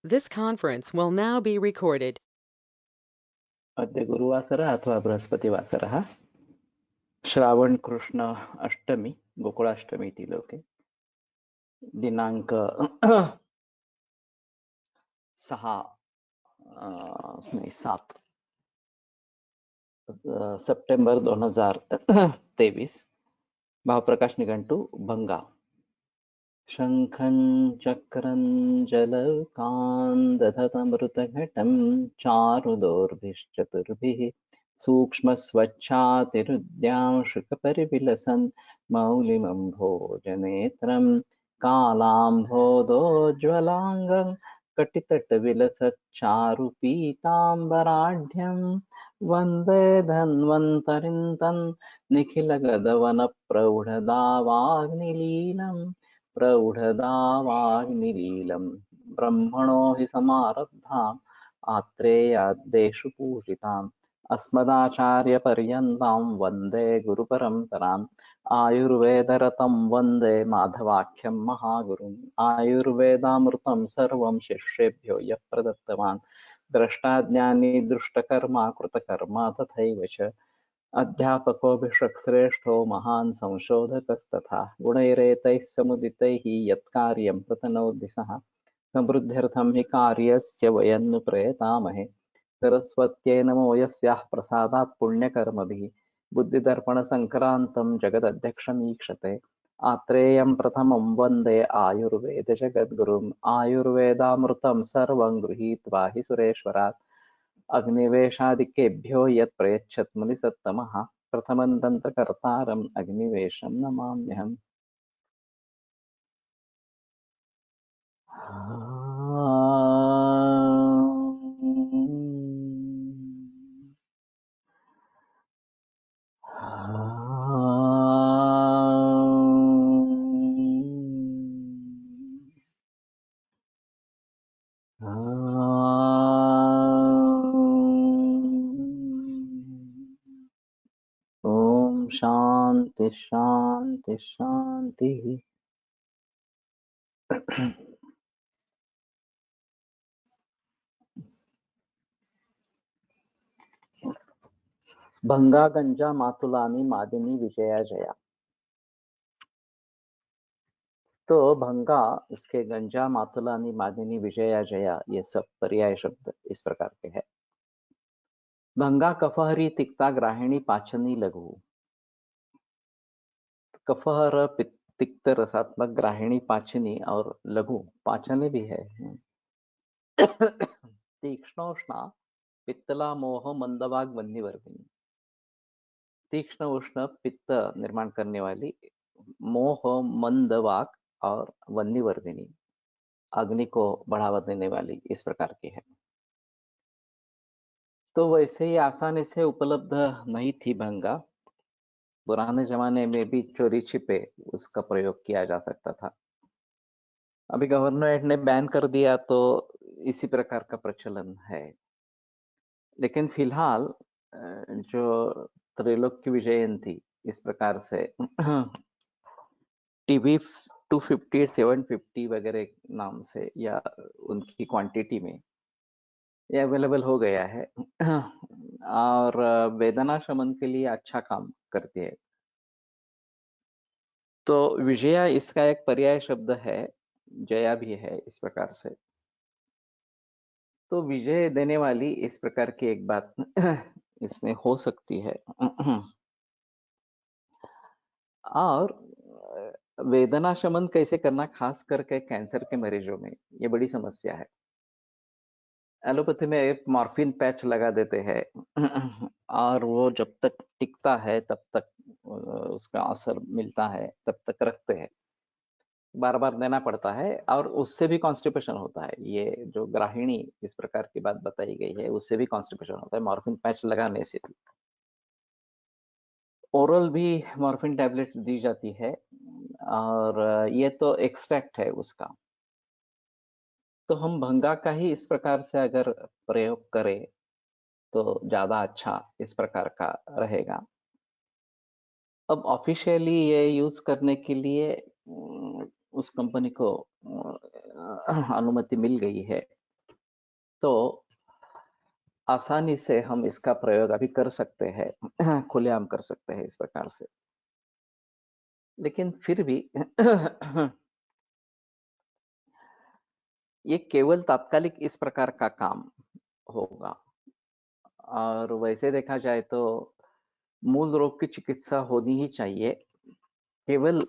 This conference will now be recorded. अद्य गुरुवासरः अथवा बृहस्पतिवासरः श्रावणकृष्ण अष्टमी गोकुलाष्टमी इति लोके दिनाङ्क 7 सप्टेंबर 2023 भावप्रकाश निघंटू भंगा शंखं चक्रं जलकान्दधतमृतघटं चारुदोर्भिश्चतुर्भिः सूक्ष्मस्वच्छातिरुद्यांशुकपरिविलसन् मौलिमम्भोजनेत्रं कालाम्भोदोज्ज्वलाङ्गं कटितटविलसच्चारुपीताम्बराढ्यं वन्दे धन्वन्तरिं तन् निखिलगदवनप्रौढदावाग्निलीलम् प्रौढदावाग्निलीलं ब्रह्मणो हि समारब्धाम् आत्रेयाद्देषु पूजिताम् अस्मदाचार्यपर्यन्तां वन्दे गुरुपरम्पराम् आयुर्वेदरतं वन्दे माधवाख्यं महागुरुम् आयुर्वेदामृतं सर्वं शिष्येभ्यो यः प्रदत्तवान् द्रष्टाज्ञानी दृष्टकर्मा कृतकर्मा तथैव च अध्यापकोऽभिषक्श्रेष्ठो महान् संशोधकस्तथा गुणैरेतैः समुदितैः यत्कार्यं प्रतनोति सः समृद्ध्यर्थं हि कार्यस्य वयं नु प्रयतामहे सरस्वत्यै नमो यस्याः प्रसादात् पुण्यकर्मभिः बुद्धिदर्पणसङ्क्रान्तं जगदध्यक्षमीक्षते आत्रेयं प्रथमं वन्दे आयुर्वेदजगद्गुरुम् आयुर्वेदामृतं सर्वं गृहीत्वा हि सुरेश्वरात् अग्निवेशादिकेभ्यो यत् प्रयच्छत् मुनिसत्तमः प्रथमं तन्त्रकर्तारम् अग्निवेशं नमाम्यहम्। ओम शांति शांति शांति। भंगा गंजा मातुलानी मादिनी विजया जया। तो भंगा, इसके गंजा, मातुलानी, मादिनी, विजया, जया, ये सब पर्याय शब्द इस प्रकार के हैं। भंगा कफहरी तिक्ता ग्राहिणी पाचनी लघु। कफहर तिक्त रसात्मक, ग्राहिणी पाचनी और लघु पाचनी भी है। तीक्ष्णोष्णा पित्तला मोह मंदवाग वन्यवर्धिनी। तीक्ष्ण उष्ण पित्त निर्माण करने वाली, मोह मंदवाग और वन्यवर्धिनी अग्नि को बढ़ावा देने वाली, इस प्रकार की है। तो वैसे ही आसानी से उपलब्ध नहीं थी भंगा। पुराने जमाने में भी चोरी छिपे उसका प्रयोग किया जा सकता था। अभी गवर्नमेंट ने बैन कर दिया तो इसी प्रकार का प्रचलन है। लेकिन फिलहाल जो त्रैलोक्य विजयंती इस प्रकार से टीवी 250 750 वगैरह नाम से या उनकी क्वांटिटी में ये अवेलेबल हो गया है और वेदना शमन के लिए अच्छा काम करती है। तो विजया इसका एक पर्याय शब्द है, जया भी है इस प्रकार से। तो विजय देने वाली इस प्रकार की एक बात इसमें हो सकती है। और वेदना शमन कैसे करना, खास करके कैंसर के मरीजों में ये बड़ी समस्या है। एलोपैथी में एक मॉर्फिन पैच लगा देते हैं और वो जब तक टिकता है तब तक उसका असर मिलता है, तब तक रखते हैं। बार बार देना पड़ता है और उससे भी कॉन्स्टिपेशन होता है। ये जो ग्राहिणी इस प्रकार की बात बताई गई है उससे भी कॉन्स्टिपेशन होता है, मॉर्फिन पैच लगाने से भी। ओरल भी मॉर्फिन टैबलेट दी जाती है और ये तो एक्सट्रैक्ट है उसका। तो हम भंगा का ही इस प्रकार से अगर प्रयोग करें तो ज्यादा अच्छा इस प्रकार का रहेगा। अब ऑफिशियली ये यूज करने के लिए उस कंपनी को अनुमति मिल गई है। तो आसानी से हम इसका प्रयोग अभी कर सकते हैं, खुलेआम कर सकते हैं इस प्रकार से। लेकिन फिर भी ये केवल तात्कालिक इस प्रकार का काम होगा, और वैसे देखा जाए तो मूल रोग की चिकित्सा होनी ही चाहिए। केवल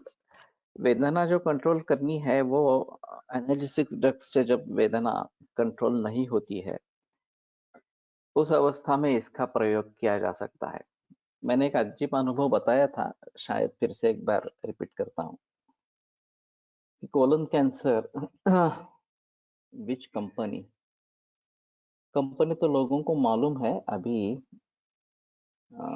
वेदना जो कंट्रोल करनी है वो एनाल्जेसिक ड्रग्स से जब वेदना कंट्रोल नहीं होती है, उस अवस्था में इसका प्रयोग किया जा सकता है। मैंने एक अजीब अनुभव बताया था, शायद फिर से एक बार रिपीट करता हूँ कि colon cancer which company company तो लोगों को मालूम है अभी। अ,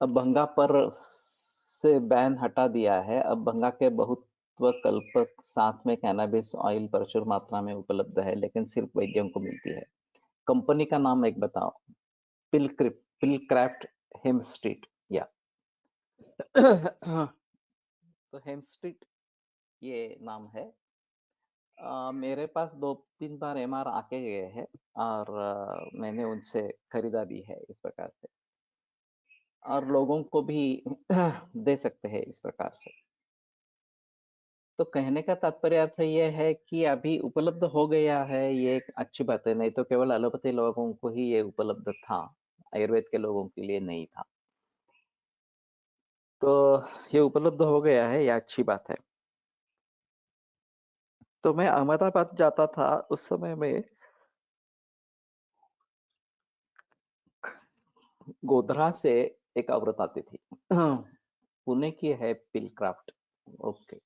अब भंगा पर से बैन हटा दिया है। अब भंगा के बहुत्व कल्पक साथ में कैनाबिस ऑयल प्रचुर मात्रा में उपलब्ध है, लेकिन सिर्फ वैद्यों को मिलती है। कंपनी का नाम एक बताओ। पिलक्राफ्ट हेमस्ट्रीट या तो हेमस्ट्रीट ये नाम है। मेरे पास 2-3 बार एमआर आके गए हैं, और मैंने उनसे खरीदा भी है इस प्रकार से, और लोगों को भी दे सकते हैं इस प्रकार से। तो कहने का तात्पर्य अर्थ ये है कि अभी उपलब्ध हो गया है, ये एक अच्छी बात है। नहीं तो केवल एलोपैथी लोगों को ही ये उपलब्ध था, आयुर्वेद के लोगों के लिए नहीं था। तो ये उपलब्ध हो गया है, ये अच्छी बात है। तो मैं अहमदाबाद जाता था उस समय में, गोधरा से एक औरत आती थी। पुणे की है, Pilcraft. Okay.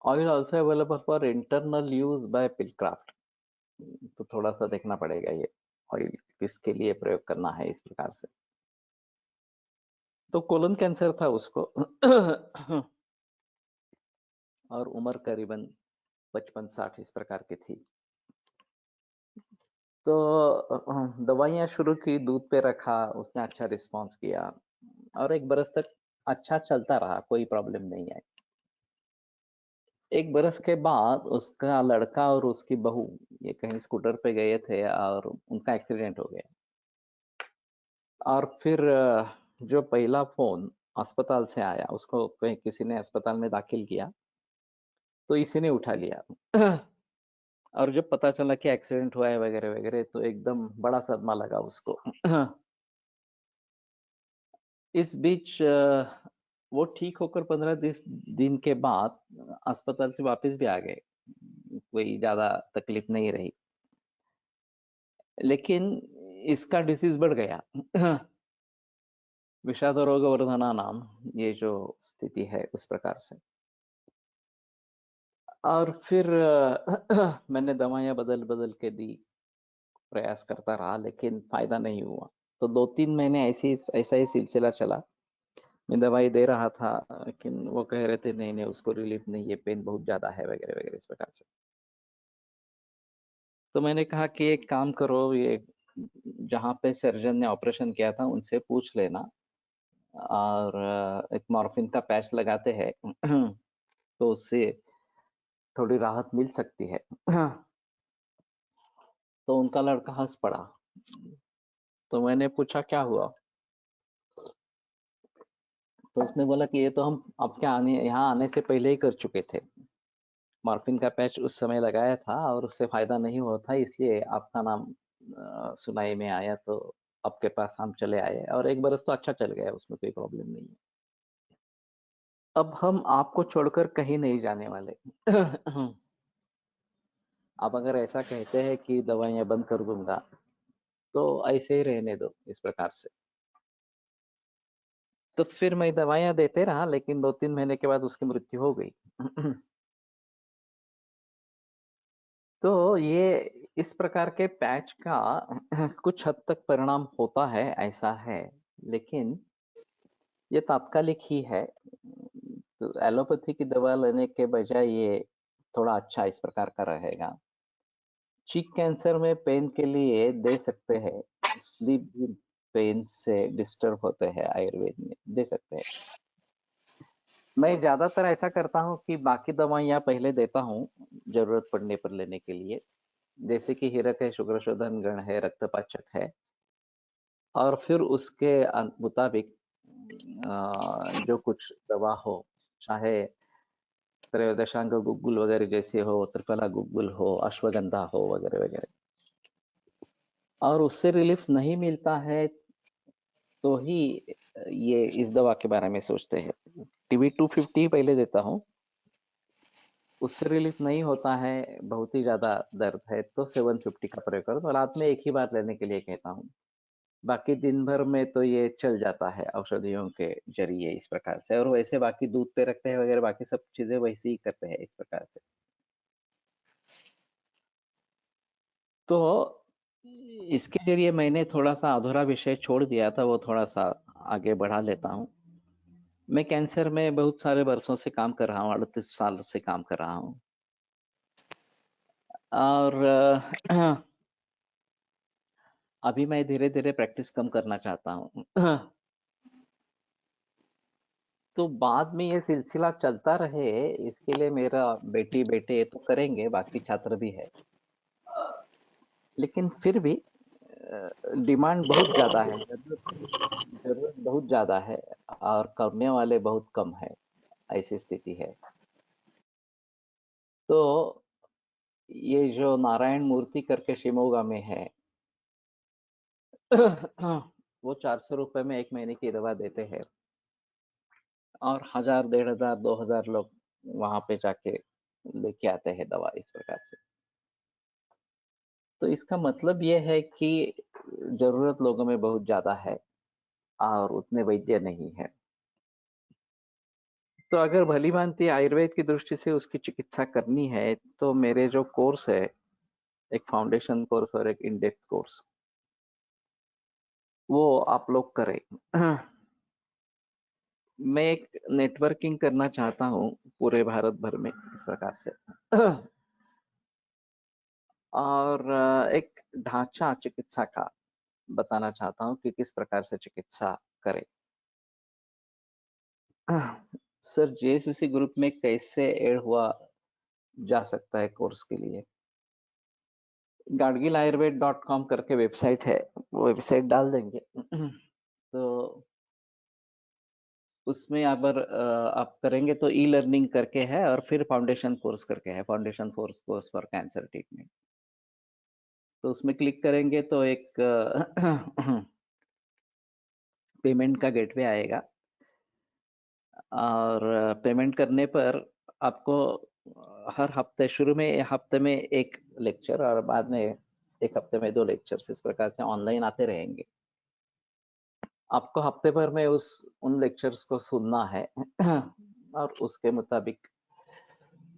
Oil also available for internal use by Pilcraft. तो थोड़ा सा देखना पड़ेगा ये ऑयल किसके लिए प्रयोग करना है इस प्रकार से। तो कोलन कैंसर था उसको, और उम्र करीबन 55-60 इस प्रकार की थी। तो दवाइयाँ शुरू की, दूध पे रखा, उसने अच्छा रिस्पॉन्स किया, और 1 बरस तक अच्छा चलता रहा, कोई प्रॉब्लम नहीं आई। 1 बरस के बाद उसका लड़का और उसकी बहू ये कहीं स्कूटर पे गए थे, और उनका एक्सीडेंट हो गया। और फिर जो पहला फ़ोन अस्पताल से आया, उसको कहीं किसी ने अस्पताल में दाखिल किया, तो इसी ने उठा लिया। और जब पता चला कि एक्सीडेंट हुआ है वगैरह-वगैरह, तो एकदम बड़ा सदमा लगा उसको। इस बीच वो ठीक होकर 15 दिन के बाद अस्पताल से वापस भी आ गए। कोई ज़्यादा तकलीफ नहीं रही। लेकिन इसका डिसीज़ बढ़ गया। विषाद रोगवर्धना नाम, ये जो स्थिति है उस प्रकार से। और फिर मैंने दवाइयाँ बदल-बदल के दी, प्रयास करता रहा, लेकिन फ़ायदा नहीं हुआ। तो 2-3 महीने ऐसा ही सिलसिला चला। मैं दवाई दे रहा था, लेकिन वो कह रहे थे नहीं-नहीं उसको रिलीफ नहीं है, पेन बहुत ज़्यादा है वगैरह-वगैरह इस प्रकार से। तो मैंने कहा कि एक काम करो, ये जहाँ पे सर्जन ने ऑपरेशन किया था उनसे पूछ लेना, और एक मॉर्फिन का पैच लगाते हैं, तो उससे थोड़ी राहत मिल सकती है। तो उनका लड़का हँस पड़ा। तो मैंने पूछा क्या हुआ? तो उसने बोला कि ये तो हम आपके यहाँ आने से पहले ही कर चुके थे। मॉर्फिन का पैच उस समय लगाया था और उससे फ़ायदा नहीं हुआ था, इसलिए आपका नाम सुनाई में आया, तो आपके पास हम चले आए, और 1 बरस तो अच्छा चल गया, उसमें कोई प्रॉब्लम नहीं है। अब हम आपको छोड़कर कहीं नहीं जाने वाले। आप अगर ऐसा कहते हैं कि दवाइयाँ बंद कर दूँगा, तो ऐसे ही रहने दो इस प्रकार से। तो फिर मैं दवाइयाँ देते रहा, लेकिन 2-3 महीने के बाद उसकी मृत्यु हो गई। तो ये इस प्रकार के पैच का कुछ हद तक परिणाम होता है, ऐसा है, लेकिन ये तात्कालिक ही है। तो एलोपैथी की दवा लेने के बजाय ये थोड़ा अच्छा इस प्रकार का रहेगा। चीक कैंसर में पेन के लिए दे सकते हैं, स्लीप पेन से डिस्टर्ब होते हैं, आयुर्वेद में दे सकते हैं। मैं ज्यादातर ऐसा करता हूँ कि बाकी दवाइयाँ पहले देता हूँ जरूरत पड़ने पर लेने के लिए, जैसे कि हिरक है, शुक्र शोधन गण है, रक्तपाचक है, और फिर उसके मुताबिक जो कुछ दवा हो, चाहे त्रयोदशांग गुग्गुल वगैरह जैसे हो, त्रिफला गुग्गुल हो, अश्वगंधा हो, वगैरह वगैरह, और उससे रिलीफ नहीं मिलता है तो ही ये इस दवा के बारे में सोचते हैं। टीबी 250 पहले देता हूँ, उससे रिलीफ नहीं होता है, बहुत ही ज्यादा दर्द है तो 750 का प्रयोग करो, तो रात में एक ही बार लेने के लिए कहता हूँ। बाकी दिन भर में तो ये चल जाता है औषधियों के जरिए इस प्रकार से, और वैसे बाकी दूध पे रखते हैं वगैरह, बाकी सब चीजें वैसे ही करते हैं इस प्रकार से। तो इसके जरिए मैंने थोड़ा सा अधूरा विषय छोड़ दिया था, वो थोड़ा सा आगे बढ़ा लेता हूँ। मैं कैंसर में बहुत सारे वर्षों से काम कर रहा हूँ, 38 साल से काम कर रहा हूँ, और अभी मैं धीरे धीरे प्रैक्टिस कम करना चाहता हूँ। तो बाद में ये सिलसिला चलता रहे, इसके लिए मेरा बेटी बेटे तो करेंगे, बाकी छात्र भी है, लेकिन फिर भी डिमांड बहुत ज्यादा है, जरूरत बहुत ज्यादा है, और करने वाले बहुत कम है, ऐसी स्थिति है। तो ये जो नारायण मूर्ति करके शिमोगा में है, वो 400 रुपए में 1 महीने की दवा देते हैं, और 1000, 1500, 2000 लोग वहां पे जाके लेके आते हैं दवा इस प्रकार से। तो इसका मतलब ये है कि जरूरत लोगों में बहुत ज्यादा है और उतने वैद्य नहीं है। तो अगर भली भांति आयुर्वेद की दृष्टि से उसकी चिकित्सा करनी है, तो मेरे जो कोर्स है, एक फाउंडेशन कोर्स और एक इंडेक्स कोर्स, वो आप लोग करें। मैं एक नेटवर्किंग करना चाहता हूँ पूरे भारत भर में इस प्रकार से, और एक ढांचा चिकित्सा का बताना चाहता हूँ कि किस प्रकार से चिकित्सा करें। सर, जेएसवीसी ग्रुप में कैसे ऐड हुआ जा सकता है कोर्स के लिए? गाडगिल आयुर्वेद.com करके वेबसाइट है, वो वेबसाइट डाल देंगे। तो उसमें अगर आप करेंगे तो ई लर्निंग करके है, और फिर फाउंडेशन कोर्स करके है, foundation course for cancer treatment. तो उसमें क्लिक करेंगे तो एक पेमेंट का गेटवे आएगा, और पेमेंट करने पर आपको हर हफ्ते, शुरू में हफ्ते में एक लेक्चर, और बाद में एक हफ्ते में 2 लेक्चर्स, इस प्रकार से ऑनलाइन आते रहेंगे। आपको हफ्ते भर में उस उन लेक्चर्स को सुनना है और उसके मुताबिक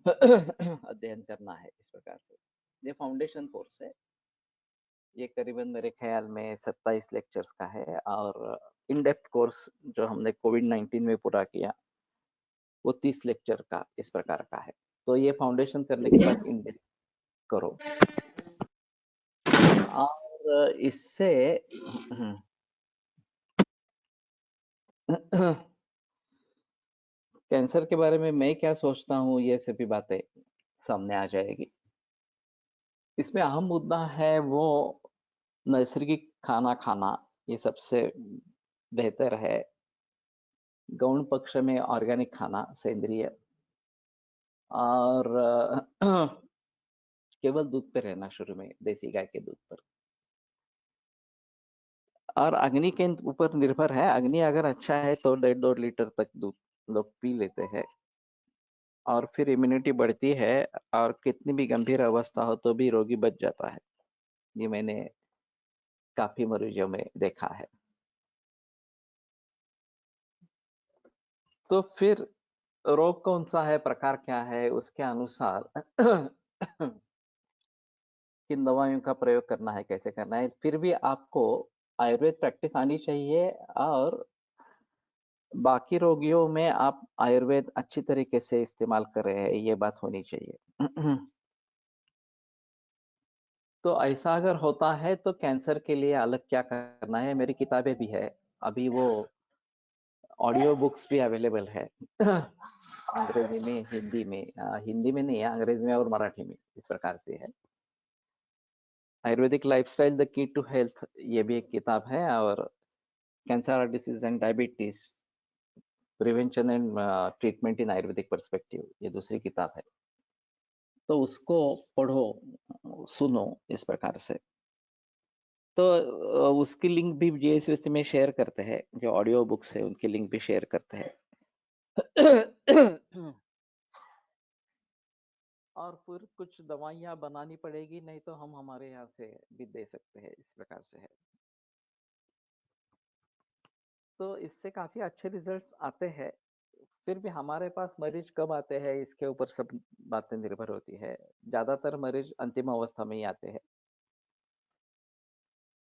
अध्ययन करना है इस प्रकार से। ये फाउंडेशन कोर्स है, ये करीबन मेरे ख्याल में 27 लेक्चर्स का है, और इन डेप्थ कोर्स जो हमने कोविड-19 में पूरा किया, वो 30 लेक्चर का इस प्रकार का है। तो ये फाउंडेशन करने के बाद इन डेप्थ करो, और इससे कैंसर के बारे में मैं क्या सोचता हूँ, ये सभी बातें सामने आ जाएगी। इसमें अहम मुद्दा है वो नैसर्गिक खाना खाना, ये सबसे बेहतर है। गौण पक्ष में ऑर्गेनिक खाना, सेंद्रिय, और केवल दूध पे रहना शुरू में, देसी गाय के दूध पर, और अग्नि के ऊपर निर्भर है। अग्नि अगर अच्छा है तो 1.5-2 लीटर तक दूध लोग पी लेते हैं, और फिर इम्यूनिटी बढ़ती है, और कितनी भी गंभीर अवस्था हो तो भी रोगी बच जाता है। ये मैंने काफी मरीजों में देखा है। तो फिर रोग कौन सा है, प्रकार क्या है, उसके अनुसार किन दवाइयों का प्रयोग करना है, कैसे करना है। फिर भी आपको आयुर्वेद प्रैक्टिस आनी चाहिए, और बाकी रोगियों में आप आयुर्वेद अच्छी तरीके से इस्तेमाल कर रहे हैं, ये बात होनी चाहिए। तो ऐसा अगर होता है तो कैंसर के लिए अलग क्या करना है, मेरी किताबें भी है, अभी वो ऑडियो बुक्स भी अवेलेबल है अंग्रेजी में, हिंदी में। हिंदी में नहीं है, अंग्रेजी में और मराठी में, इस प्रकार से है। Ayurvedic lifestyle the key to health, ये भी एक किताब है। और cancer disease and diabetes, prevention and treatment in Ayurvedic perspective, ये दूसरी किताब है। तो उसको पढ़ो, सुनो, इस प्रकार से। तो उसकी लिंक भी जीएसवीसी में शेयर करते हैं, जो ऑडियो बुक्स है उनकी लिंक भी शेयर करते हैं। और फिर कुछ दवाइयाँ बनानी पड़ेगी, नहीं तो हम हमारे यहाँ से भी दे सकते हैं, इस प्रकार से है। तो इससे काफी अच्छे रिजल्ट्स आते हैं। फिर भी हमारे पास मरीज कब आते हैं, इसके ऊपर सब बातें निर्भर होती है। ज्यादातर मरीज अंतिम अवस्था में ही आते हैं,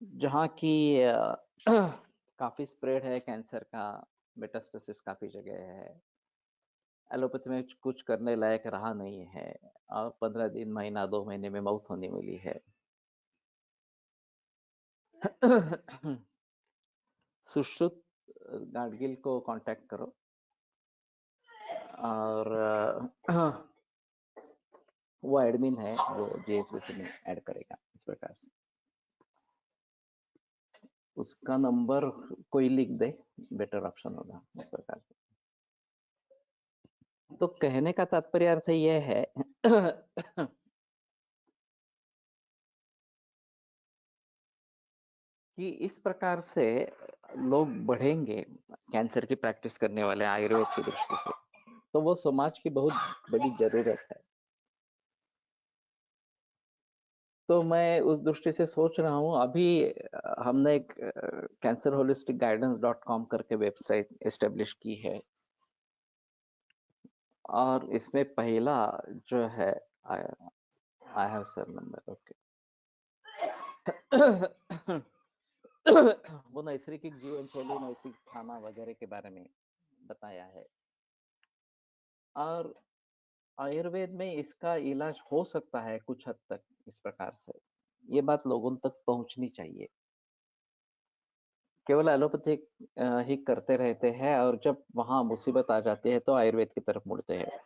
जहाँ की काफी स्प्रेड है कैंसर का, मेटास्टेसिस काफी जगह है, एलोपैथी में कुछ करने लायक रहा नहीं है, और 15 दिन, महीना, 2 महीने में मौत होने वाली है। सुश्रुत गाडगिल को कांटेक्ट करो, और वो एडमिन है, वो जीएचवीसी में ऐड करेगा, इस प्रकार से। उसका नंबर कोई लिख दे, बेटर ऑप्शन होगा, इस प्रकार से। तो कहने का तात्पर्य अर्थ यह है कि इस प्रकार से लोग बढ़ेंगे, कैंसर की प्रैक्टिस करने वाले आयुर्वेद की दृष्टि से, तो वो समाज की बहुत बड़ी जरूरत है। तो मैं उस दृष्टि से सोच रहा हूँ, अभी हमने एक cancerholisticguidance.com करके वेबसाइट एस्टेब्लिश की है, और इसमें पहला जो है, I have sir number, okay. वो नैसर्गिक जीवन शैली, नैतिक खाना वगैरह के बारे में बताया है। और आयुर्वेद में इसका इलाज हो सकता है कुछ हद तक, इस प्रकार से। ये बात लोगों तक पहुंचनी चाहिए। केवल एलोपैथिक ही करते रहते हैं, और जब वहां मुसीबत आ जाती है तो आयुर्वेद की तरफ मुड़ते हैं।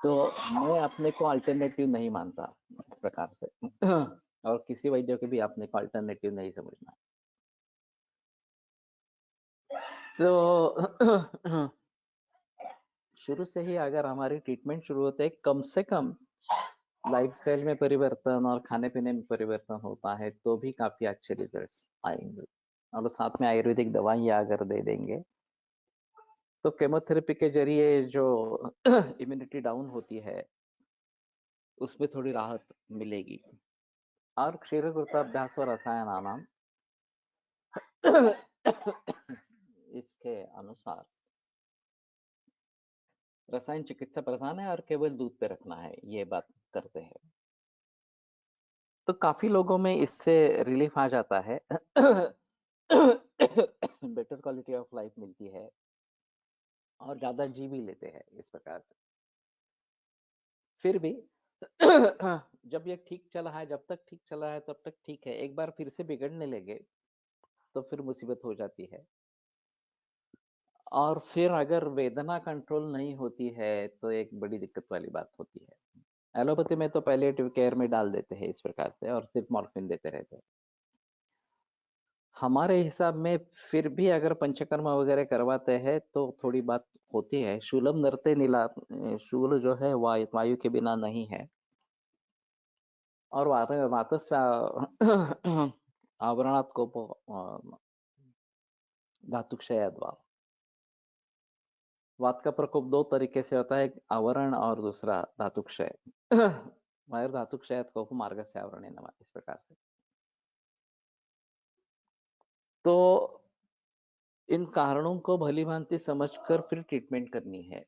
तो मैं अपने को अल्टरनेटिव नहीं मानता, इस प्रकार से। और किसी वैद्य को भी अपने को अल्टरनेटिव नहीं समझना। तो शुरू से ही अगर हमारी ट्रीटमेंट शुरू होते है, कम से कम लाइफस्टाइल में परिवर्तन और खाने पीने में परिवर्तन होता है, तो भी काफी अच्छे रिजल्ट्स आएंगे। और साथ में आयुर्वेदिक दवाइयाँ अगर दे देंगे, तो केमोथेरेपी के जरिए जो इम्यूनिटी डाउन होती है, उसमें थोड़ी राहत मिलेगी। और क्षीरकृताभ्यास और रसायनानाम इसके अनुसार रसायन चिकित्सा प्रधान है, और केवल दूध पे रखना है, ये बात करते हैं। तो काफी लोगों में इससे रिलीफ आ जाता है। बेटर क्वालिटी ऑफ लाइफ मिलती है, और ज्यादा जी भी लेते हैं, इस प्रकार से। फिर भी जब ये ठीक चला है, जब तक ठीक चला है तब तक ठीक है। एक बार फिर से बिगड़ने लगे तो फिर मुसीबत हो जाती है। और फिर अगर वेदना कंट्रोल नहीं होती है, तो एक बड़ी दिक्कत वाली बात होती है। एलोपैथी में तो पैलिएटिव केयर में डाल देते हैं, इस प्रकार से, और सिर्फ मॉर्फिन देते रहते हैं। हमारे हिसाब में फिर भी अगर पंचकर्म वगैरह करवाते हैं तो थोड़ी बात होती है। शूलम नरते नीला, शूल जो है वायु के बिना नहीं है। और वातस्व आवरणात् कोपो धातुक्षयद्वा। वात का प्रकोप दो तरीके से होता है, एक आवरण और दूसरा धातुक्षय। वायु धातुक्षय कोप मार्ग से आवरण, इस प्रकार से। तो इन कारणों को भली भांति समझकर फिर ट्रीटमेंट करनी है।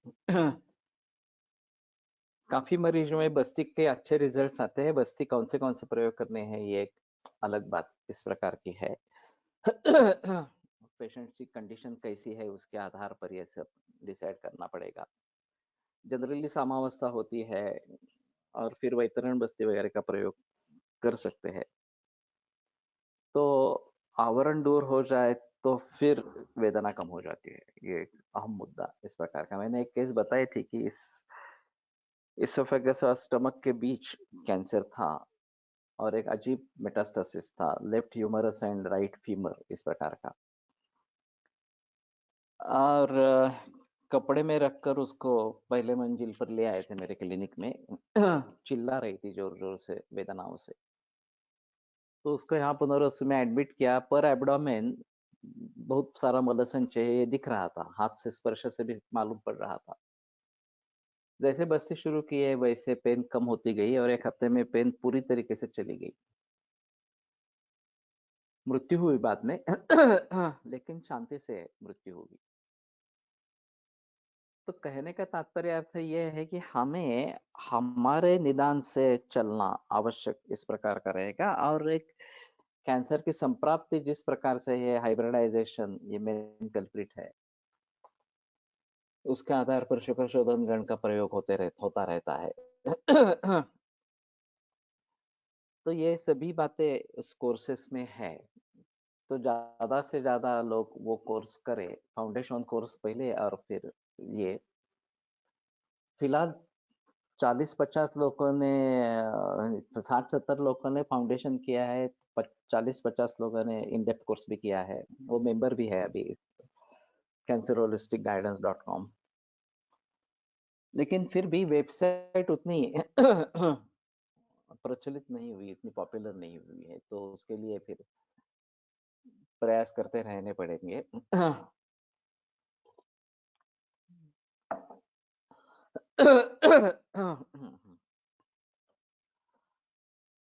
काफी मरीजों में बस्ती के अच्छे रिजल्ट्स आते हैं। बस्ती कौन से प्रयोग करने हैं, ये एक अलग बात इस प्रकार की है। पेशेंट की कंडीशन कैसी है, उसके आधार पर ये सब डिसाइड करना पड़ेगा। जनरली सामावस्था होती है, और फिर वैतरण बस्ती वगैरह का प्रयोग कर सकते हैं। तो आवरण दूर हो जाए तो फिर वेदना कम हो जाती है। ये एक अहम मुद्दा इस प्रकार का। मैंने एक केस बताई थी कि इस इसोफेगस और स्टमक के बीच कैंसर था और एक अजीब मेटास्टेसिस था, left humerus and right femur इस प्रकार का। और कपड़े में रखकर उसको पहले मंजिल पर ले आए थे मेरे क्लिनिक में। चिल्ला रही थी जोर जोर से वेदनाओं से। तो उसको यहाँ पुनर्वसु में एडमिट किया। पर एब्डोमेन बहुत सारा मलसंचय है, ये दिख रहा था, हाथ से स्पर्श से भी मालूम पड़ रहा था। जैसे बस्ती शुरू की है वैसे पेन कम होती गई और एक हफ्ते में पेन पूरी तरीके से चली गई। मृत्यु हुई बाद में। लेकिन शांति से मृत्यु होगी। तो कहने का तात्पर्य अर्थ ये है कि हमें हमारे निदान से चलना आवश्यक इस प्रकार का रहेगा। और एक कैंसर की संप्राप्ति जिस प्रकार से है, हाइब्रिडाइजेशन, ये मेन कल्प्रिट है। उसके आधार पर शुक्र शोधन गण का प्रयोग होता रहता है। तो ये सभी बातें इस कोर्सेस में है। तो ज्यादा से ज्यादा लोग वो कोर्स करें, फाउंडेशन कोर्स पहले और फिर ये। फिलहाल 40-50 लोगों ने, 60-70 लोगों ने फाउंडेशन किया है। 40-50 लोगों ने इन डेप्थ कोर्स भी किया है। वो मेंबर भी है अभी cancerholisticguidance.com। लेकिन फिर भी वेबसाइट उतनी प्रचलित नहीं हुई, इतनी पॉपुलर नहीं हुई है। तो उसके लिए फिर प्रयास करते रहने पड़ेंगे।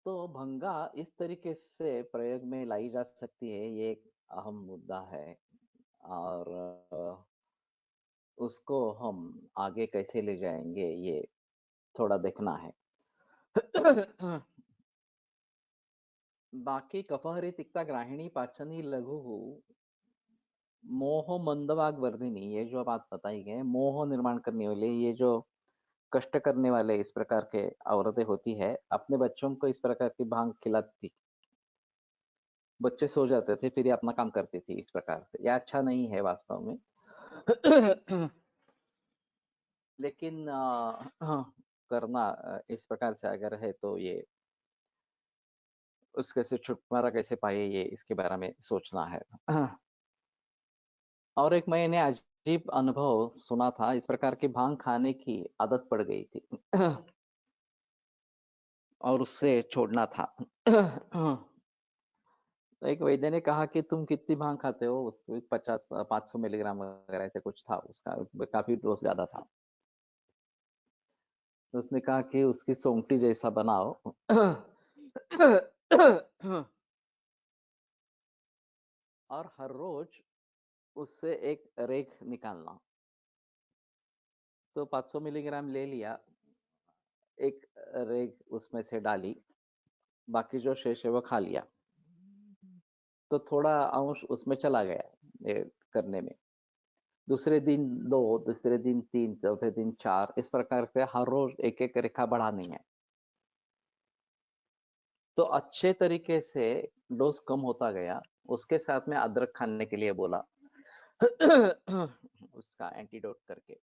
तो भंगा इस तरीके से प्रयोग में लाई जा सकती है, ये एक अहम मुद्दा है। और उसको हम आगे कैसे ले जाएंगे, ये थोड़ा देखना है। बाकी कफहरी तिक्ता ग्राहिणी पाचनी लघु मोह मंदवाग वर्धिनी, ये जो बात बताई गई, मोह निर्माण करने वाले, ये जो कष्ट करने वाले इस प्रकार के औरतें होती है, अपने बच्चों को इस प्रकार की भांग खिलाती थी। बच्चे सो जाते थे, फिर ये अपना काम करती थी इस प्रकार से। यह अच्छा नहीं है वास्तव में। लेकिन करना इस प्रकार से अगर है तो ये उसके से छुटकारा कैसे पाए, ये इसके बारे में सोचना है। और एक मैंने अजीब अनुभव सुना था, इस प्रकार की भांग खाने की आदत पड़ गई थी। और उससे छोड़ना था। तो एक वैद्य ने कहा कि तुम कितनी भांग खाते हो, उसको 500 मिलीग्राम वगैरह ऐसे कुछ था, उसका काफी डोज ज्यादा था। तो उसने कहा कि उसकी सोंगटी जैसा बनाओ। और हर रोज उससे एक रेख निकालना। तो 500 मिलीग्राम ले लिया, एक रेग उसमें से डाली, बाकी जो शेष है वो खा लिया। तो थोड़ा अंश उसमें चला गया ये करने में। दूसरे दिन 2, दूसरे दिन 3, चौथे दिन 4, इस प्रकार से हर रोज एक एक रेखा बढ़ानी है। तो अच्छे तरीके से डोज कम होता गया। उसके साथ में अदरक खाने के लिए बोला। उसका एंटीडोट करके।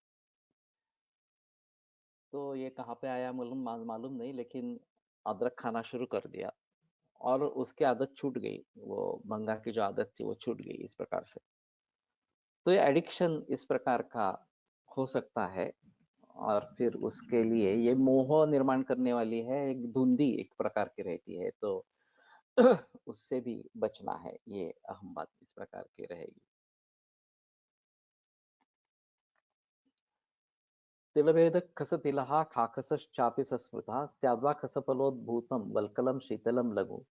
तो ये कहाँ पे आया मालूम मालूम नहीं, लेकिन अदरक खाना शुरू कर दिया और उसकी आदत छूट गई। वो भंगा की जो आदत थी वो छूट गई इस प्रकार से। तो ये एडिक्शन इस प्रकार का हो सकता है। और फिर उसके लिए ये मोह निर्माण करने वाली है, एक धुंधी एक प्रकार की रहती है। तो उससे भी बचना है, ये अहम बात इस प्रकार की रहेगी। तिलभेद खस तिलहा खाकसश्चापि सस्मृतः स्याद्वा खसफलोद्भूतं वल्कलं शीतलं लघु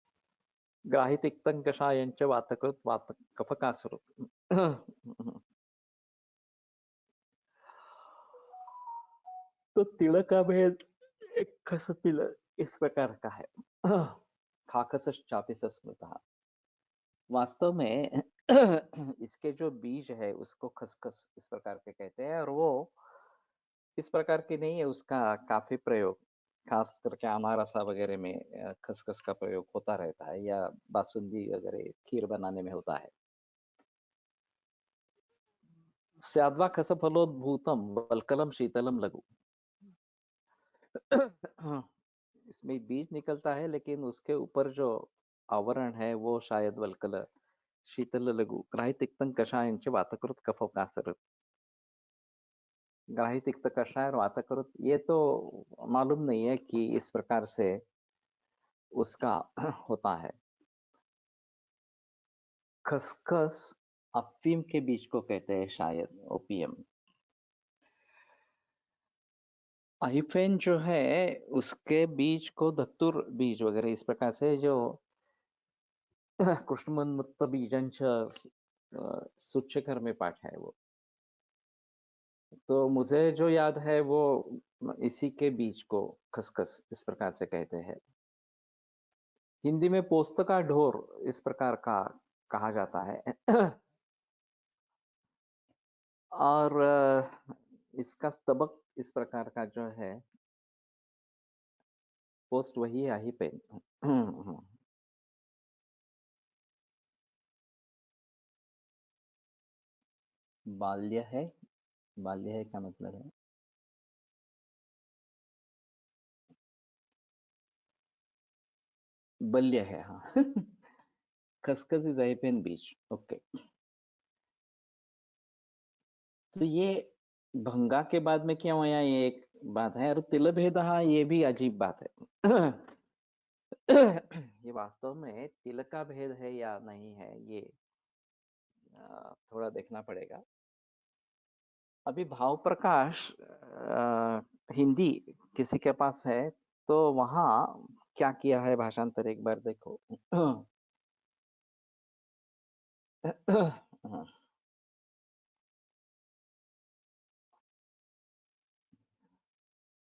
ग्राहि तिक्तं कषायं च वातकृत वात कफकासुरत्। तो तिल का भेद एक खस तिल इस प्रकार का है। खाकसश्चापि सस्मृतः, वास्तव में इसके जो बीज है उसको खसखस इस प्रकार के कहते हैं। और वो इस प्रकार की नहीं है, उसका काफी प्रयोग खास करके अनारसा वगैरह में खसखस का प्रयोग होता रहता है, या बासुंदी वगैरह खीर बनाने में होता है। स्याद्वा खसफलोद्भूतम वल्कलम शीतलम लघु। इसमें बीज निकलता है, लेकिन उसके ऊपर जो आवरण है वो शायद वल्कल शीतल लघु ग्राही तिक्तम कषायंच वातकृत कफोकासरत। ग्राही तिक्त कषाय और वातकृत, ये तो मालूम नहीं है कि इस प्रकार से उसका होता है। खसखस अफीम के बीज को कहते हैं, शायद ओपियम। आइफेन जो है उसके बीज को धतुर बीज वगैरह इस प्रकार से जो कृष्णमन्मुक्त बीजांच्या सूच्यकर में पाठ है वो। तो मुझे जो याद है वो इसी के बीज को खसखस इस प्रकार से कहते हैं। हिंदी में पोस्त का ढोर इस प्रकार का कहा जाता है। और इसका स्तबक इस प्रकार का जो है, पोस्ट वही है, आही पेन। बाल्य है, बाल्य है क्या मतलब है? बल्य है, हाँ। Khaskhas is eye pain beach, okay. तो ये भंगा के बाद में क्या हुआ, ये एक बात है। और तिल भेद, हाँ, ये भी अजीब बात है। ये वास्तव में तिल का भेद है या नहीं है, ये थोड़ा देखना पड़ेगा। अभी भाव प्रकाश हिंदी किसी के पास है तो वहां क्या किया है भाषांतर, एक बार देखो।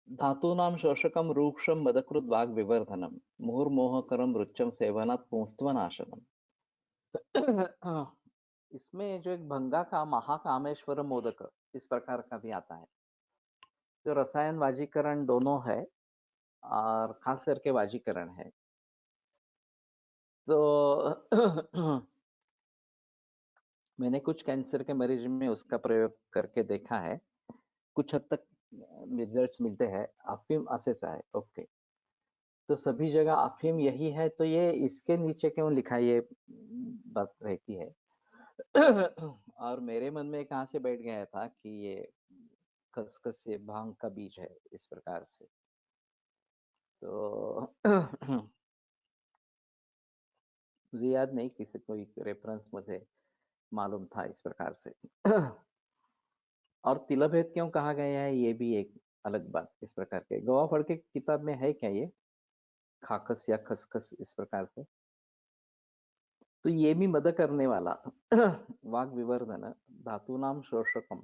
धातूनां शोषकम रूक्षम मदकृत वाग विवर्धनम मुहुर्मोहकरम रुच्चम सेवनात् पुंस्त्वनाशनम। इसमें जो एक भंगा का महाकामेश्वर मोदक इस प्रकार का भी आता है, जो रसायन वाजीकरण दोनों है और खास करके वाजीकरण है। तो मैंने कुछ कैंसर के मरीज में उसका प्रयोग करके देखा है, कुछ हद तक रिजल्ट्स मिलते हैं। अफीम असेसा है, ओके। तो सभी जगह अफीम यही है, तो ये इसके नीचे क्यों लिखा है, ये बात रहती है। और मेरे मन में कहाँ से बैठ गया था कि ये खसखस से भांग का बीज है इस प्रकार से। तो मुझे याद नहीं किसी कोई रेफरेंस मुझे मालूम था इस प्रकार से। और तिलभेद क्यों कहा गया है, ये भी एक अलग बात इस प्रकार के। गवाह फड़ के किताब में है क्या ये खाकस या खसखस इस प्रकार से? तो ये भी मदद करने वाला। वाग विवर्धन धातुनाम शोषकम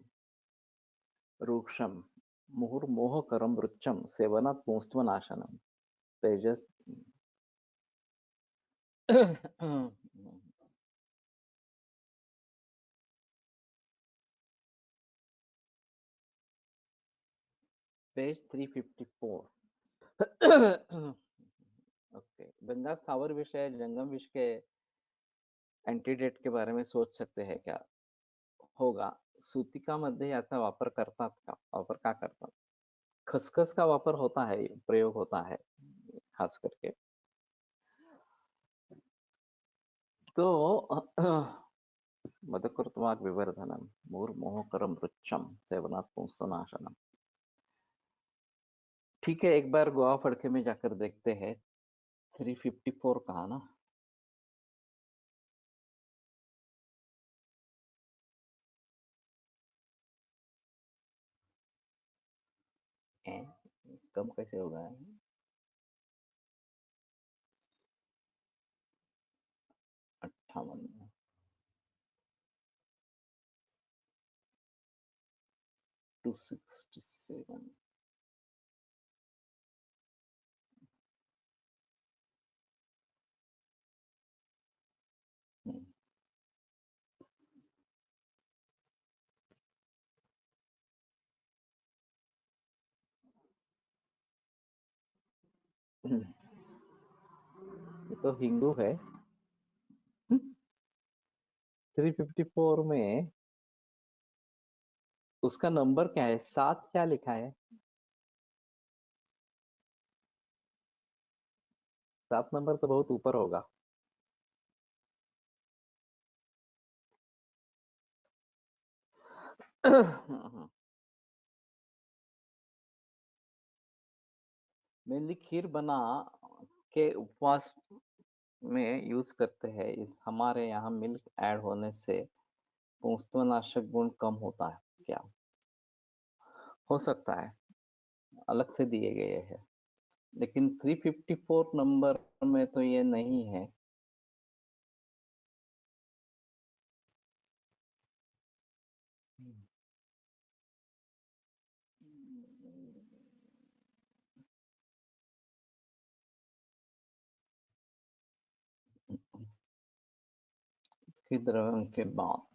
रूक्षम मुहुर्मोहकरम रुच्चम सेवनात् पुंस्त्वनाशनम तेजस। पेज 354। ओके, गंगा स्थावर विषय जंगम विष के अँटिडेट के बारे में सोच सकते हैं क्या? होगा. सूतिकामध्ये याचा वापर करतात का? वापर का करतात? खसखस का वापर होता है, प्रयोग होता है खास करके। तो मदकृत्वाग विवर्धनम मुहुर्मोहकरम रुच्चम सेवनात् पुंस्त्वनाशनम। ठीक है, एक बार गोवा फड़के में जाकर देखते हैं। 354 कहा ना? ए, कम कैसे होगा? 58 267। ये तो हिंदू है। 354 में उसका नंबर क्या है? 7 क्या लिखा है? 7 नंबर तो बहुत ऊपर होगा। मेनली खीर बना के उपवास में यूज करते हैं। इस हमारे यहाँ मिल्क ऐड होने से पुंस्तवनाशक गुण कम होता है क्या? हो सकता है, अलग से दिए गए हैं, लेकिन 354 नंबर में तो ये नहीं है। फिर द्रवण के बाद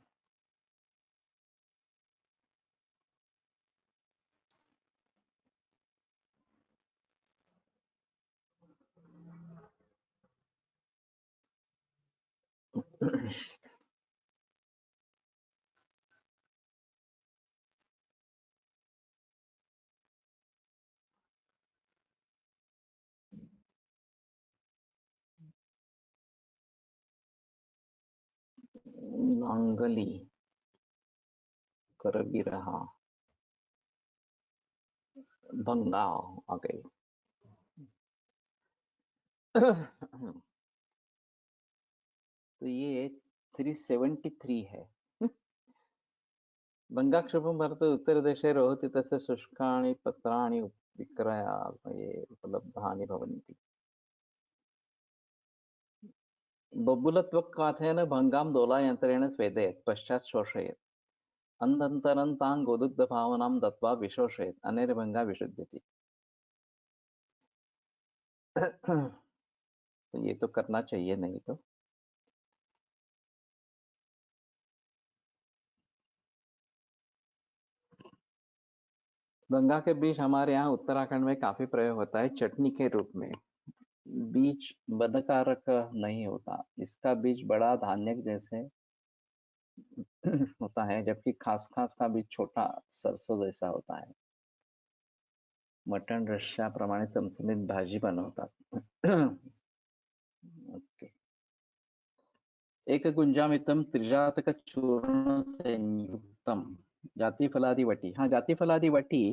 नांगली कर भी रहा, बंगाल आ गई। तो ये 373 है। बंगाक्षेपं भारते उत्तरदेशे रोहति तस्य शुष्काणि पत्राणि विक्रयाय उपलब्धानि भवन्ति। बबुलत्वक्काथेन भङ्गां दोलायन्त्रेण स्वेदयेत् पश्चात् शोषयेत् अनन्तरं तां गोदुग्धभावनां दत्त्वा विशोषयेत् अनेन भङ्गा विशुध्यति। तो ये तो करना चाहिए नहीं तो। गंगा के बीज हमारे यहाँ उत्तराखंड में काफी प्रयोग होता है चटनी के रूप में। बीज बदकारक नहीं होता, इसका बीज बड़ा धान्य जैसे होता है, जबकि खास खास का बीज छोटा सरसों जैसा होता है। मटण रश्या प्रमाणे चमचमीत भाजी बनवतात। ओके। एक गुंजामितम त्रिजातक चूर्ण संयुक्तम जाति फलादी वटी। हाँ, जाति फलादी वटी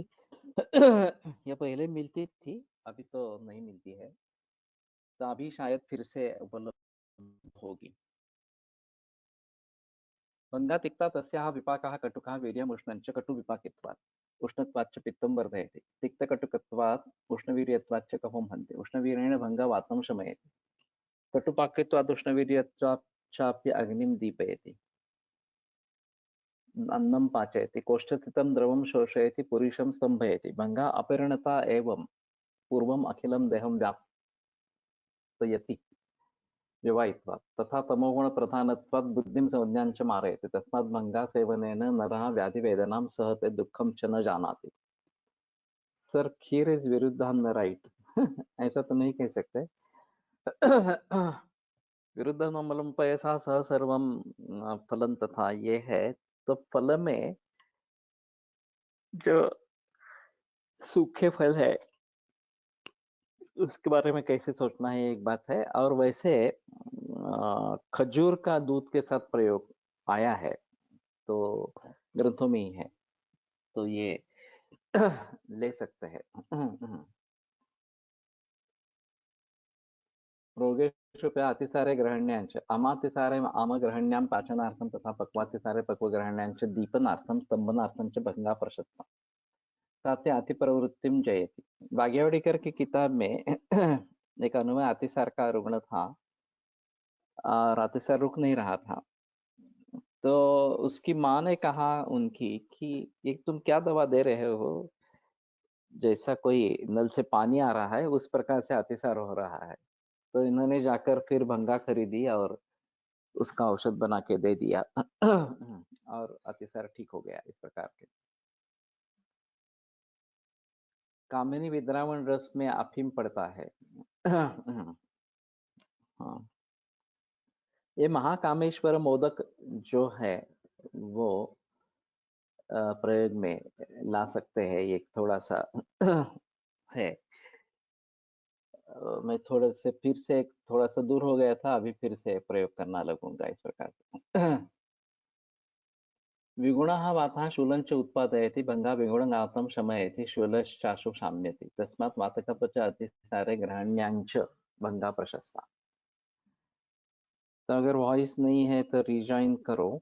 ये पहले मिलती थी, अभी तो नहीं मिलती है, तो अभी शायद फिर से उपलब्ध होगी। गंगा तिक्ता तस्याः विपाकः कटुकः वीर्यम् उष्णञ्च कटुविपाकित्वात् उष्णत्वाच्च पित्तं वर्धयति तिक्तकटुकत्वात् उष्णवीर्यत्वाच्च कफं हन्ति उष्णवीर्येण भङ्गः वातं शमयति कटुपाकित्वात् उष्णवीर्यत्वाच्चाप्य अग्निं दीपयति अन्नं पाचयति कोष्ठस्थितं द्रवं शोषयति पुरुषं स्तम्भयति भङ्गा अपरिणता एवं पूर्वम् अखिलं देहं व्याप्तयति विवाहित्वात् तथा तमोगुणप्रधानत्वात् बुद्धिं संज्ञां च मारयति तस्मात् भङ्गासेवनेन नरः व्याधिवेदनां सहते दुःखं च न जानाति। सर खीर इज विरुद्धान राइट। ऐसा तो नहीं कह सकते। विरुद्धमूलम पयसा सह सर्वम फलम तथा ये है, तो फल में जो सूखे फल है उसके बारे में कैसे सोचना है एक बात है, और वैसे खजूर का दूध के साथ प्रयोग आया है तो ग्रंथों में ही है, तो ये ले सकते हैं। रोगेषु अतिसारे ग्रहण्याञ्च अमातिसारे आमग्रहण्यां पाचनार्थं तथा पक्वातिसारे पक्वग्रहण्याञ्च दीपनार्थं स्तंभनार्थं च भंगा प्रशस्ता ताते अतिप्रवृत्तिम जयति। भाग्यवड़ीकर की किताब में एक अनुमय अतिसार का रुग्ण था और अतिसार रुक नहीं रहा था, तो उसकी माँ ने कहा उनकी कि ये तुम क्या दवा दे रहे हो, जैसा कोई नल से पानी आ रहा है उस प्रकार से अतिसार हो रहा है। तो इन्होंने जाकर फिर भंगा खरीदी और उसका औषध बना के दे दिया और अतिसार ठीक हो गया इस प्रकार के। कामिनी विद्रावण रस में अफीम पड़ता है। हाँ, ये महाकामेश्वर मोदक जो है वो प्रयोग में ला सकते हैं, ये थोड़ा सा है। मैं थोड़े से फिर से थोड़ा सा दूर हो गया था, अभी फिर से प्रयोग करना लगूंगा इस प्रकार से। विगुणः वातः शूलं च उत्पादयति भंगा विगुणगातं शमयति शूलश्चाशु शाम्यति तस्मात् वातकपच अतिसारे ग्रहण्याञ्च भंगा प्रशस्ता। तो अगर वॉइस नहीं है तो रिजॉइन करो।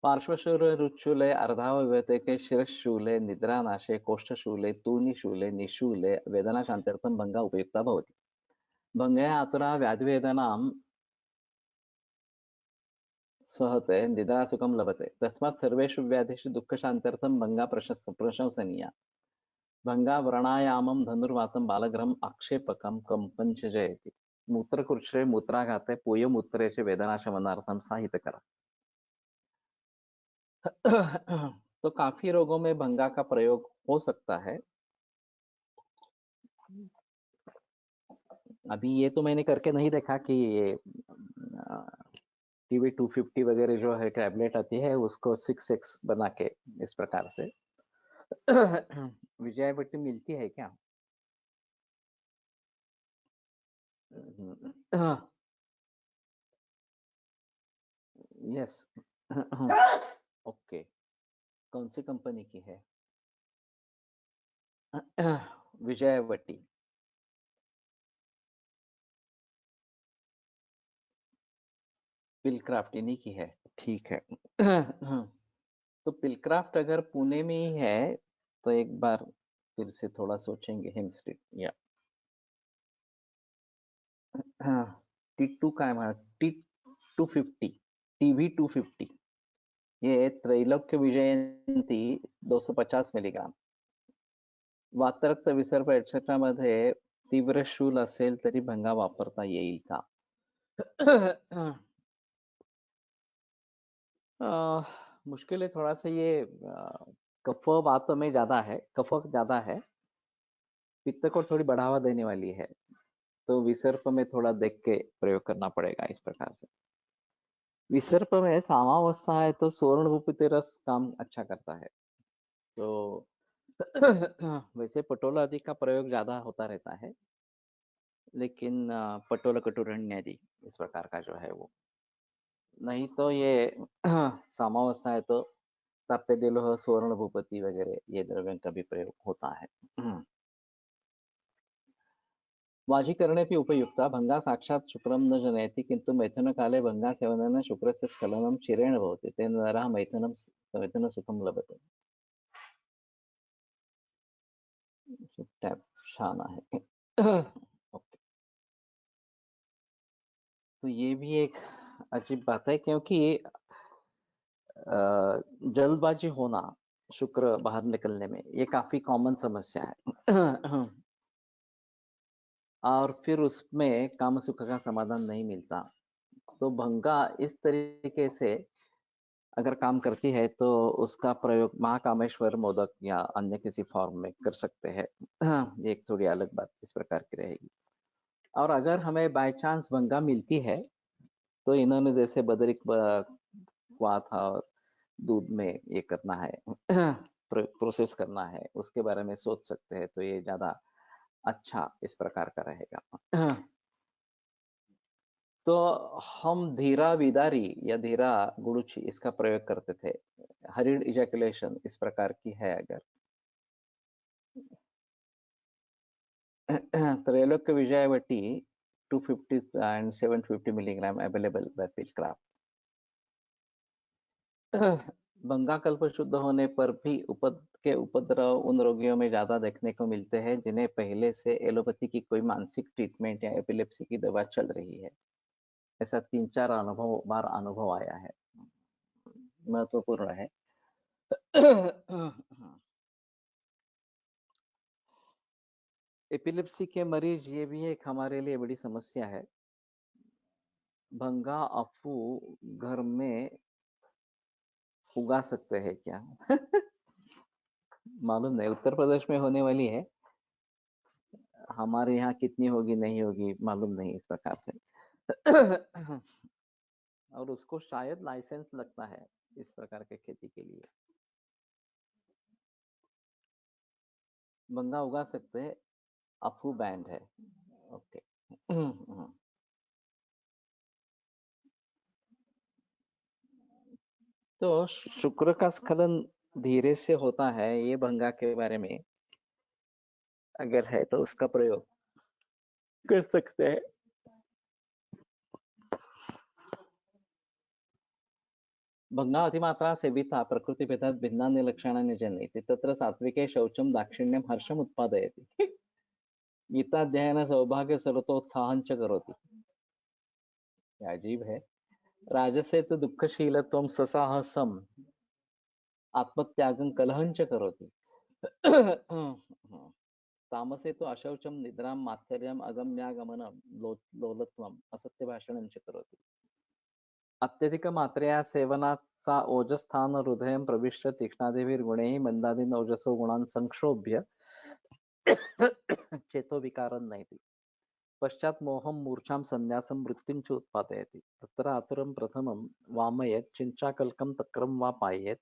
पार्श्वशूले रुच्छूले अर्धावयवते शिरशूले निद्रानाशे कोष्ठशूले तूनिशूले निशूले वेदनाशान्त्यर्थं भंगा उपयुक्ता भवति। भंगया आतुरा व्याधिवेदनां सहते निद्रासुखं लभते तस्मात् सर्वेषु व्याधिषु दुःखशान्त्यर्थं भंगा प्रशंसनीया। भंगा व्रणायामं धनुर्वातं बालग्रहम् आक्षेपकं कंपं च जयति। मूत्रकृच्छ्रे मूत्राघाते पूयमूत्रे च वेदनाशमनार्थं साहित्यकर। तो काफी रोगों में भंगा का प्रयोग हो सकता है। अभी ये तो मैंने करके नहीं देखा कि ये टीवी 250 वगैरह जो है टैबलेट आती है उसको 6x बना के इस प्रकार से विजय बट्टी मिलती है क्या? यस। ओके, कौन सी कंपनी की है? विजयवटी। पिलक्राफ्ट इन्हीं की है, ठीक है। तो पिलक्राफ्ट अगर पुणे में ही है तो एक बार फिर से थोड़ा सोचेंगे। हेमस्ट्रीट या T2 काय म्हणा, T250, TV250, ये त्रैलोक्य विजयंती 250 मिलीग्राम। वातरक्त विसर्प एक्सेट्रा मध्ये तीव्र शूल असेल तरी भंगा वापरता येईल का? मुश्किल है थोड़ा सा ये। कफ वात में ज्यादा है, कफ ज्यादा है, पित्त को थोड़ी बढ़ावा देने वाली है, तो विसर्प में थोड़ा देख के प्रयोग करना पड़ेगा इस प्रकार से। विसर्प में सामावस्था है तो स्वर्ण भूपित रस काम अच्छा करता है। तो वैसे पटोला आदि का प्रयोग ज्यादा होता रहता है, लेकिन पटोला कटुरण्य आदि इस प्रकार का जो है वो नहीं, तो ये सामावस्था है तो ताप्य दिलोह स्वर्ण भूपति वगैरह ये द्रव्यों का भी प्रयोग होता है। वाजीकरणेऽपि उपयुक्ता भंगा साक्षात् शुक्रं न जनयति किन्तु मैथुनकाले भंगासेवनेन शुक्रस्य स्खलनं क्षीरेण भवति तेन नरः मैथुनसुखं लभते। टैब शाना है। ओके, तो ये भी एक अजीब बात है क्योंकि जल्दबाजी होना शुक्र बाहर निकलने में ये काफी कॉमन समस्या है। और फिर उसमें काम सुख का समाधान नहीं मिलता, तो भंगा इस तरीके से अगर काम करती है तो उसका प्रयोग महाकामेश्वर मोदक या अन्य किसी फॉर्म में कर सकते हैं। ये एक थोड़ी अलग बात इस प्रकार की रहेगी। और अगर हमें बाय चांस भंगा मिलती है तो इन्होंने जैसे बदरिक हुआ था और दूध में ये करना है, प्रोसेस करना है, उसके बारे में सोच सकते हैं, तो ये ज्यादा अच्छा इस प्रकार का रहेगा। तो हम धीरा विदारी या धीरा गुड़ुची इसका प्रयोग करते थे। हरिड इजैकुलेशन इस प्रकार की है अगर त्रैलोक्य विजयवटी 250 एंड 750 मिलीग्राम अवेलेबल बाय पिलक्राफ्ट। भंगा कल्प शुद्ध होने पर भी उपद्रव उन रोगियों में ज्यादा देखने को मिलते हैं जिन्हें पहले से एलोपैथी की कोई मानसिक ट्रीटमेंट या एपिलेप्सी की दवा चल रही है। ऐसा 3-4 बार अनुभव आया है, महत्वपूर्ण है। एपिलेप्सी के मरीज ये भी एक हमारे लिए बड़ी समस्या है। भंगा अफू घर में उगा सकते हैं क्या? मालूम नहीं, उत्तर प्रदेश में होने वाली है, हमारे यहाँ कितनी होगी नहीं होगी मालूम नहीं इस प्रकार से। और उसको शायद लाइसेंस लगता है इस प्रकार के खेती के लिए। बंगा उगा सकते हैं, अफू बैंड है। ओके। तो शुक्र का स्खलन धीरे से होता है, ये भंगा के बारे में अगर है तो उसका प्रयोग कर सकते हैं। भंगा अतिमात्रा सेविता प्रकृतिभेदात् भिन्नानि लक्षणानि जनयति, तत्र सात्विके शौचं दाक्षिण्यं हर्षम् उत्पादयति। गीताध्ययन सौभाग्य सर्वतोत्साहं च करोति। क्या अजीब है। राजसे तो दुःखशीलत्वं स्वसाहसम् आत्मत्यागं कलहं च करोति। तामसे तो अशौचं निद्रां मात्सर्यम् अगम्यागमनं लोलत्वम् असत्यभाषणं च करोति। अत्यधिकमात्रया सेवनात् सा ओजस्थान हृदयं प्रविश्य तीक्ष्णादिभिर्गुणैः मन्दादीन् ओजसो गुणान् संक्षोभ्य चेतो विकारं नयति। पश्चात् मोहं मूर्छां संन्यासं मृत्युं च उत्पादयति। तत्र आतुरं प्रथमं वामयेत् चिञ्चाकल्कं तक्रं वा पाययेत्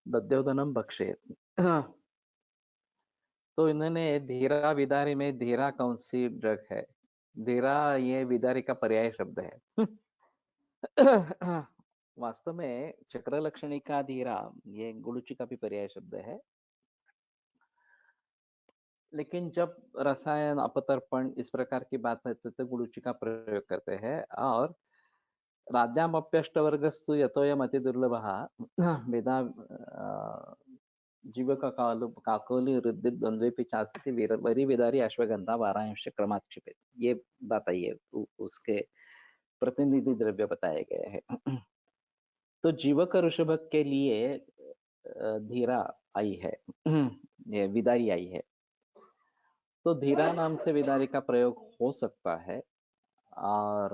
दध्योदनं भक्षयेत्। तो इन्होंने धीरा विदारी में धीरा कौन सी ड्रग है? धीरा ये विदारी का पर्याय शब्द है। वास्तव में चक्रलक्षणी का धीरा ये गुरुचि का भी पर्याय शब्द है। लेकिन जब रसायन अपतर्पण इस प्रकार की बात है तो गुरुचि का प्रयोग करते हैं। और राध्यामप्यष्टवर्गस्तु यतोयम अति दुर्लभः वेदा जीव का काकोली रुद्धि द्वंद्वे चास्ति वरी विदारी अश्वगंधा वारांश क्रमाक्षिपित, ये बताइए उसके प्रतिनिधि द्रव्य बताए गए हैं। तो जीवक ऋषभ के लिए धीरा आई है, ये विदारी आई है। तो धीरा नाम से विदारी का प्रयोग हो सकता है। और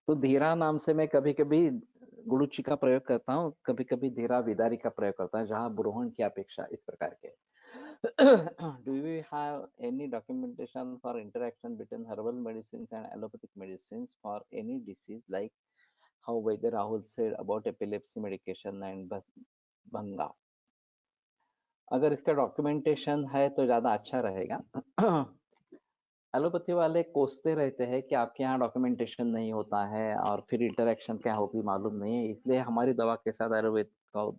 तो धीरा नाम से मैं कभी कभी गुरुचि का प्रयोग करता हूँ, कभी कभी धीरा विदारी का प्रयोग करता हूँ, जहाँ ब्रोहण की अपेक्षा इस प्रकार के। Do you have any documentation for interaction between herbal medicines and allopathic medicines for any disease, like how Vaidya Rahul said about epilepsy medication and भंगा? अगर इसका डॉक्यूमेंटेशन है तो ज्यादा अच्छा रहेगा। एलोपैथी वाले कोसते रहते हैं कि आपके यहाँ डॉक्यूमेंटेशन नहीं होता है और फिर इंटरेक्शन क्या होगी मालूम नहीं है, इसलिए हमारी दवा के साथ आयुर्वेद का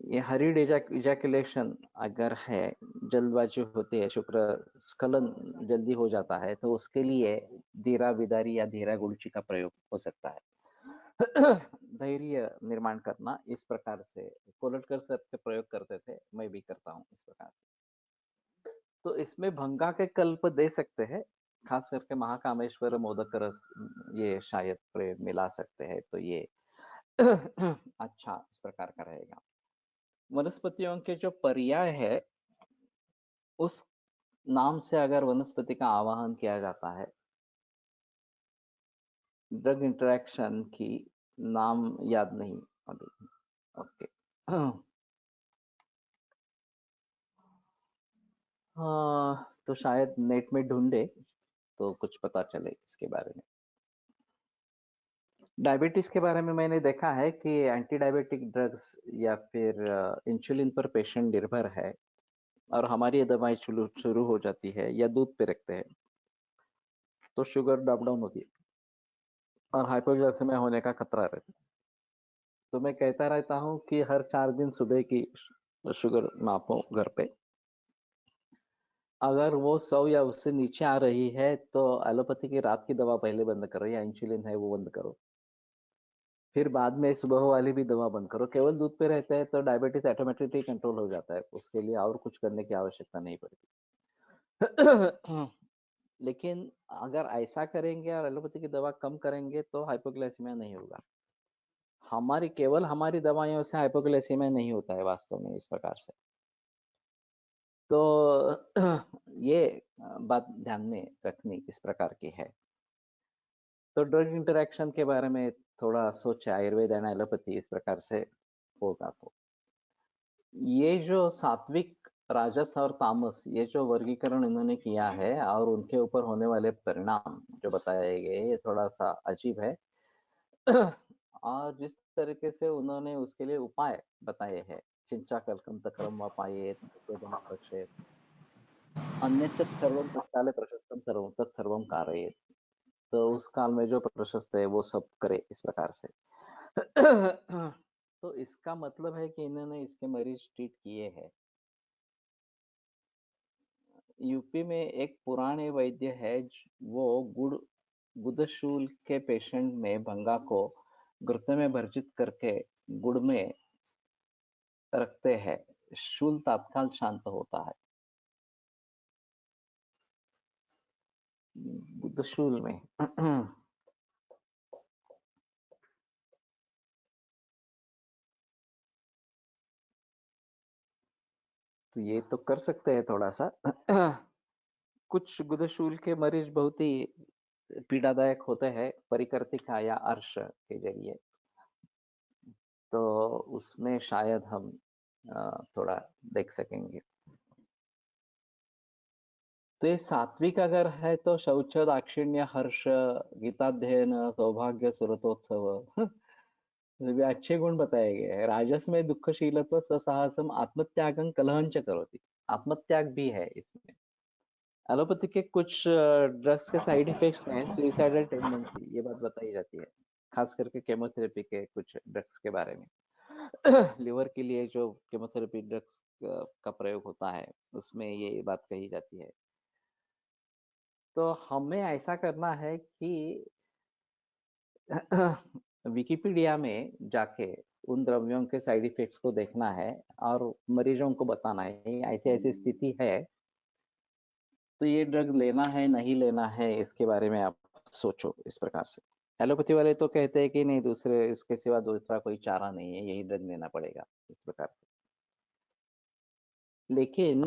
ये हरीड इजैकुलेशन अगर है, जल्दबाजी होती है, शुक्र स्खलन जल्दी हो जाता है, तो उसके लिए धीरा विदारी या धीरा गुड़ची का प्रयोग हो सकता है। धैर्य निर्माण करना इस प्रकार से कोलटकर सर के प्रयोग करते थे, मैं भी करता हूँ इस प्रकार से। तो इसमें भंगा के कल्प दे सकते हैं, खास करके महाकामेश्वर मोदक रस ये शायद प्रयोग मिला सकते हैं, तो ये अच्छा इस प्रकार का रहेगा। वनस्पतियों के जो पर्याय है उस नाम से अगर वनस्पति का आवाहन किया जाता है, ड्रग इंटरेक्शन की नाम याद नहीं अभी। ओके। हाँ, तो शायद नेट में ढूंढे तो कुछ पता चले इसके बारे में। डायबिटीज के बारे में मैंने देखा है कि एंटी डायबिटिक ड्रग्स या फिर इंसुलिन पर पेशेंट निर्भर है और हमारी ये दवाई शुरू शुरू हो जाती है या दूध पे रखते हैं तो शुगर ड्रॉप डाउन होती है और हाइपोग्लाइसेमिया होने का खतरा रहता है। तो मैं कहता रहता हूँ कि हर 4 दिन सुबह की शुगर मापो घर पे। अगर वो 100 या उससे नीचे आ रही है तो एलोपैथी की रात की दवा पहले बंद करो, या इंसुलिन है वो बंद करो, फिर बाद में सुबह वाली भी दवा बंद करो। केवल दूध पे रहते हैं तो डायबिटीज ऑटोमेटिकली कंट्रोल हो जाता है, उसके लिए और कुछ करने की आवश्यकता नहीं पड़ती। लेकिन अगर ऐसा करेंगे और एलोपैथी की दवा कम करेंगे तो हाइपोग्लाइसीमिया नहीं होगा। केवल हमारी दवाइयों से हाइपोग्लाइसीमिया नहीं होता है वास्तव में इस प्रकार से। तो ये बात ध्यान में रखनी इस प्रकार की है। तो ड्रग इंटरैक्शन के बारे में थोड़ा सोचे, आयुर्वेद एंड एलोपैथी इस प्रकार से होगा तो ये जो सात्विक, राजस और तामस, ये जो वर्गीकरण इन्होंने किया है और उनके ऊपर होने वाले परिणाम जो बताए गए, ये थोड़ा सा अजीब है। और जिस तरीके से उन्होंने उसके लिए उपाय बताए हैं, चिंचा कल्कम तक्रम व पायेत रक्षेत, अन्यच्च सर्वं तत्काले प्रशस्तं सर्वं तत्सर्वं कारयेत। तो उस काल में जो प्रशस्त है वो सब करे इस प्रकार से। तो इसका मतलब है कि इन्होंने इसके मरीज ट्रीट किए हैं। यूपी में एक पुराने वैद्य है, वो गुदशूल के पेशेंट में भंगा को घृत में भर्जित करके गुड़ में रखते हैं, शूल तत्काल शांत होता है। गुदशूल में तो ये तो कर सकते हैं थोड़ा सा। कुछ गुदशूल के मरीज बहुत ही पीड़ादायक होते हैं, परिकर्तिका या अर्श के जरिए। तो उसमें शायद हम थोड़ा देख सकेंगे। तो ये सात्विक अगर है तो शौच, दाक्षिण्य, हर्ष, गीताध्ययन, सौभाग्य, सुरतोत्सव, ये भी अच्छे गुण बताए गए हैं। राजस में दुखशीलत्व, ससाहसम, आत्मत्यागं, कलहंच करोति। आत्मत्याग भी है इसमें। एलोपैथी के कुछ ड्रग्स के साइड इफेक्ट्स हैं, सुइसाइडल टेंडेंसी, ये बात बताई जाती है, खास करके केमोथेरेपी के कुछ ड्रग्स के बारे में। लिवर के लिए जो केमोथेरेपी ड्रग्स का प्रयोग होता है, उसमें ये बात कही जाती है। तो हमें ऐसा करना है कि विकिपीडिया में जाके उन द्रव्यों के साइड इफेक्ट्स को देखना है और मरीजों को बताना है ऐसी ऐसी स्थिति है, तो ये ड्रग लेना है नहीं लेना है, इसके बारे में आप सोचो इस प्रकार से। एलोपैथी वाले तो कहते हैं कि नहीं, दूसरे इसके सिवा दूसरा कोई चारा नहीं है, यही ड्रग लेना पड़ेगा इस प्रकार से। लेकिन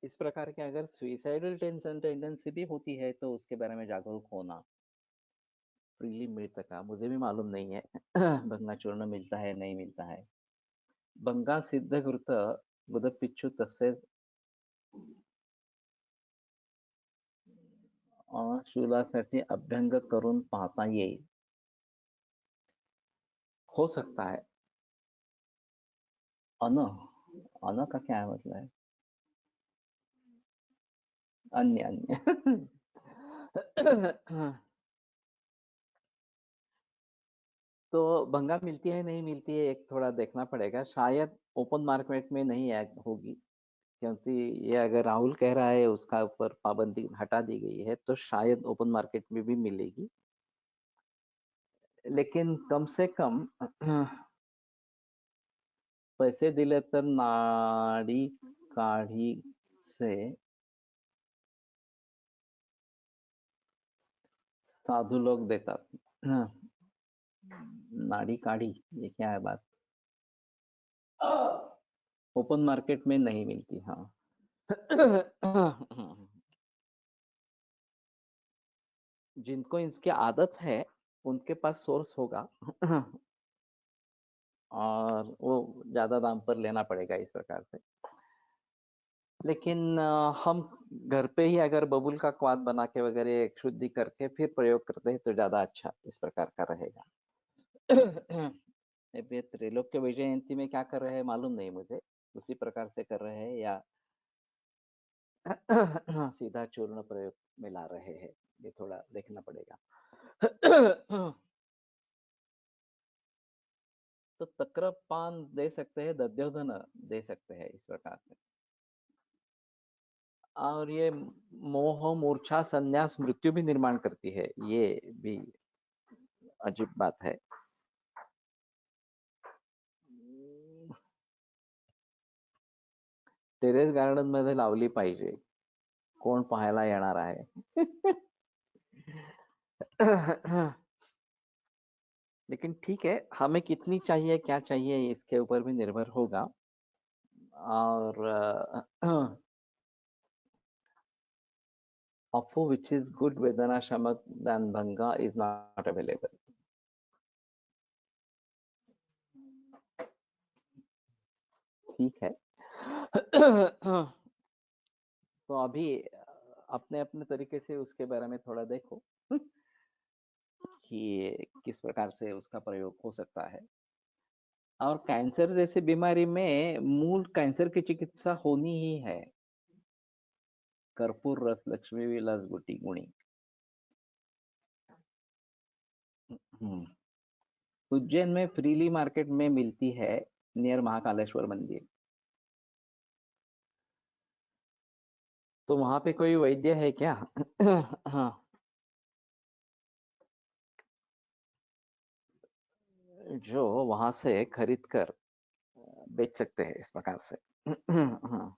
इस प्रकार के अगर सुइसाइडल टेंशन टेंडेंसी भी होती है तो उसके बारे में जागरूक होना। फ्रीली मिलता का मुझे भी मालूम नहीं है। भंगा चूर्ण मिलता है नहीं मिलता है। भंगा सिद्धकृत गुदपिच्छु तसेच शूलासाठी अभ्यंग करून पाहता येईल। हो सकता है। अन अन का क्या मतलब है? अन्य अन्य। तो भंगा मिलती है नहीं मिलती है, एक थोड़ा देखना पड़ेगा। शायद ओपन मार्केट में नहीं होगी, क्योंकि ये अगर राहुल कह रहा है उसका ऊपर पाबंदी हटा दी गई है, तो शायद ओपन मार्केट में भी मिलेगी। लेकिन कम से कम पैसे दिले तर नाडी काढी से साधु लोग देतात। नाडी काढ़ी, ये क्या है बात? ओपन मार्केट में नहीं मिलती, हाँ। जिनको इसकी आदत है उनके पास सोर्स होगा। और वो ज्यादा दाम पर लेना पड़ेगा इस प्रकार से। लेकिन हम घर पे ही अगर बबूल का क्वाथ बना के वगैरह एक शुद्धि करके फिर प्रयोग करते हैं तो ज्यादा अच्छा इस प्रकार का रहेगा। ये त्रैलोक्य विजय जयंती में क्या कर रहे हैं मालूम नहीं मुझे, उसी प्रकार से कर रहे हैं या सीधा चूर्ण प्रयोग में ला रहे हैं, ये थोड़ा देखना पड़ेगा। तो तक्र पान दे सकते हैं, दध्योधन दे सकते हैं इस प्रकार से। और ये मोह, मूर्छा, संन्यास, मृत्यु भी निर्माण करती है, ये भी अजीब बात है। टेरेस गार्डन मध्ये लावली पाहिजे, कोण पाहायला येणार आहे? लेकिन ठीक है, हमें कितनी चाहिए क्या चाहिए इसके ऊपर भी निर्भर होगा। और Afu, which is good Vedana Shamak than Bhanga, is not available. ठीक है। तो अभी अपने अपने तरीके से उसके बारे में थोड़ा देखो कि किस प्रकार से उसका प्रयोग हो सकता है। और कैंसर जैसी बीमारी में मूल कैंसर की चिकित्सा होनी ही है। कर्पूर रस लक्ष्मी विलास गुटी गुणी। उज्जैन में फ्रीली मार्केट में मिलती है, नियर महाकालेश्वर मंदिर। तो वहां पे कोई वैद्य है क्या? हाँ, जो वहां से खरीद कर बेच सकते हैं इस प्रकार से। हाँ,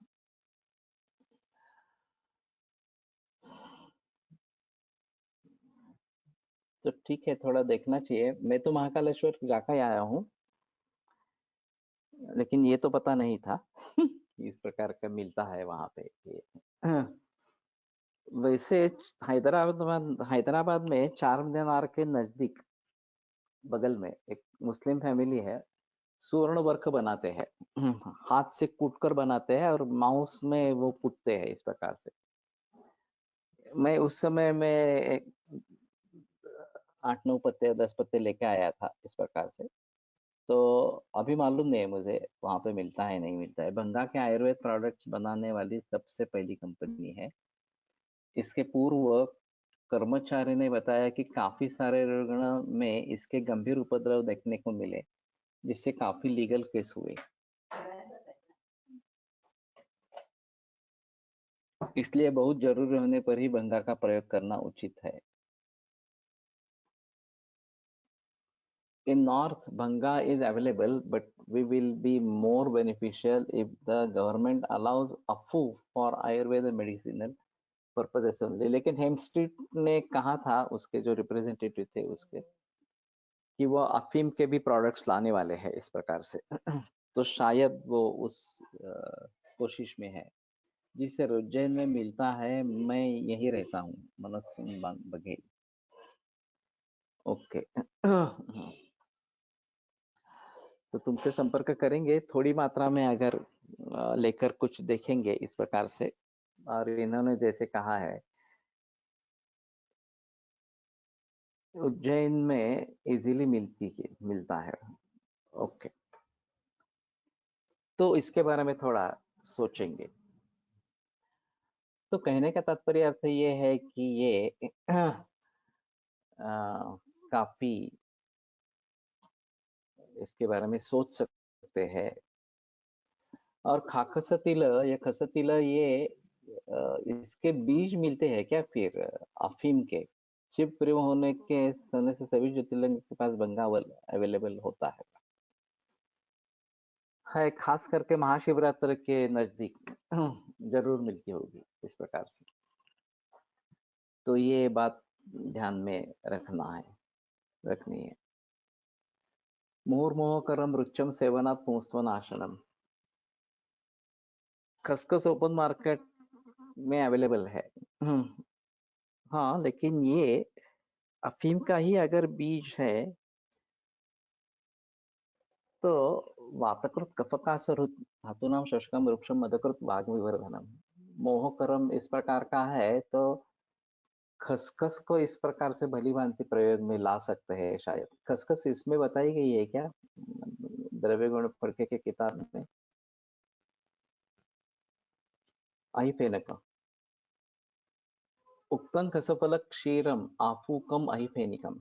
तो ठीक है, थोड़ा देखना चाहिए। मैं तो महाकालेश्वर जाकर आया हूँ, लेकिन ये तो पता नहीं था कि इस प्रकार का मिलता है वहां पे ये। वैसे हैदराबाद में चार मीनार के नजदीक बगल में एक मुस्लिम फैमिली है, सुवर्ण वर्क बनाते हैं। हाथ से कूट कर बनाते हैं और माउस में वो कूटते हैं इस प्रकार से। मैं उस समय में 8-9 पत्ते 10 पत्ते लेके आया था इस प्रकार से। तो अभी मालूम नहीं है मुझे वहां पे मिलता है नहीं मिलता है। बंगा के आयुर्वेद प्रोडक्ट्स बनाने वाली सबसे पहली कंपनी है। इसके पूर्व कर्मचारी ने बताया कि काफी सारे रुग्ण में इसके गंभीर उपद्रव देखने को मिले, जिससे काफी लीगल केस हुए। इसलिए बहुत जरूरी होने पर ही भंगा का प्रयोग करना उचित है। In North, Bhanga is available, but we will be more beneficial if the government allows Afu for Ayurveda medicinal purposes only। लेकिन हेमस्ट्रीट ने कहा था, उसके जो रिप्रेजेंटेटिव थे उसके, कि वो अफीम के भी प्रोडक्ट्स लाने वाले हैं इस प्रकार से। तो शायद वो उस कोशिश में है। जिसे उज्जैन में मिलता है, मैं यही रहता हूँ, मनोज सिंह बघेल। ओके। तो तुमसे संपर्क करेंगे थोड़ी मात्रा में, अगर लेकर कुछ देखेंगे इस प्रकार से। और इन्होंने जैसे कहा है, उज्जैन में इजीली मिलता है। ओके, तो इसके बारे में थोड़ा सोचेंगे। तो कहने का तात्पर्य अर्थ ये है कि ये काफी इसके बारे में सोच सकते हैं। और खाकसतिल या खसतिल, ये इसके बीज मिलते हैं क्या फिर अफीम के? शिव प्रिय होने के समय से सभी ज्योतिर्लिंग के पास बंगावल अवेलेबल होता है, खास करके महाशिवरात्रि के नजदीक जरूर मिलती होगी इस प्रकार से। तो ये बात ध्यान में रखनी है। मुहुर्मुहुकरम रुच्चम सेवनात् पुंस्त्वनाशनम। खसखस ओपन मार्केट में अवेलेबल है। हाँ, लेकिन ये अफीम का ही अगर बीज है, तो वातकृत कफकासरुत धातुनाम शशकम वृक्षम मदकृत वाग विवर्धनम। मोहकरम इस प्रकार का है, तो खसखस को इस प्रकार से भली भांति प्रयोग में ला सकते हैं शायद। खसखस इसमें बताई गई है क्या, द्रव्य गुण फड़के के किताब में? आई फेनक उक्तन खसफल क्षीरम आफूकम अहिफेनिकम।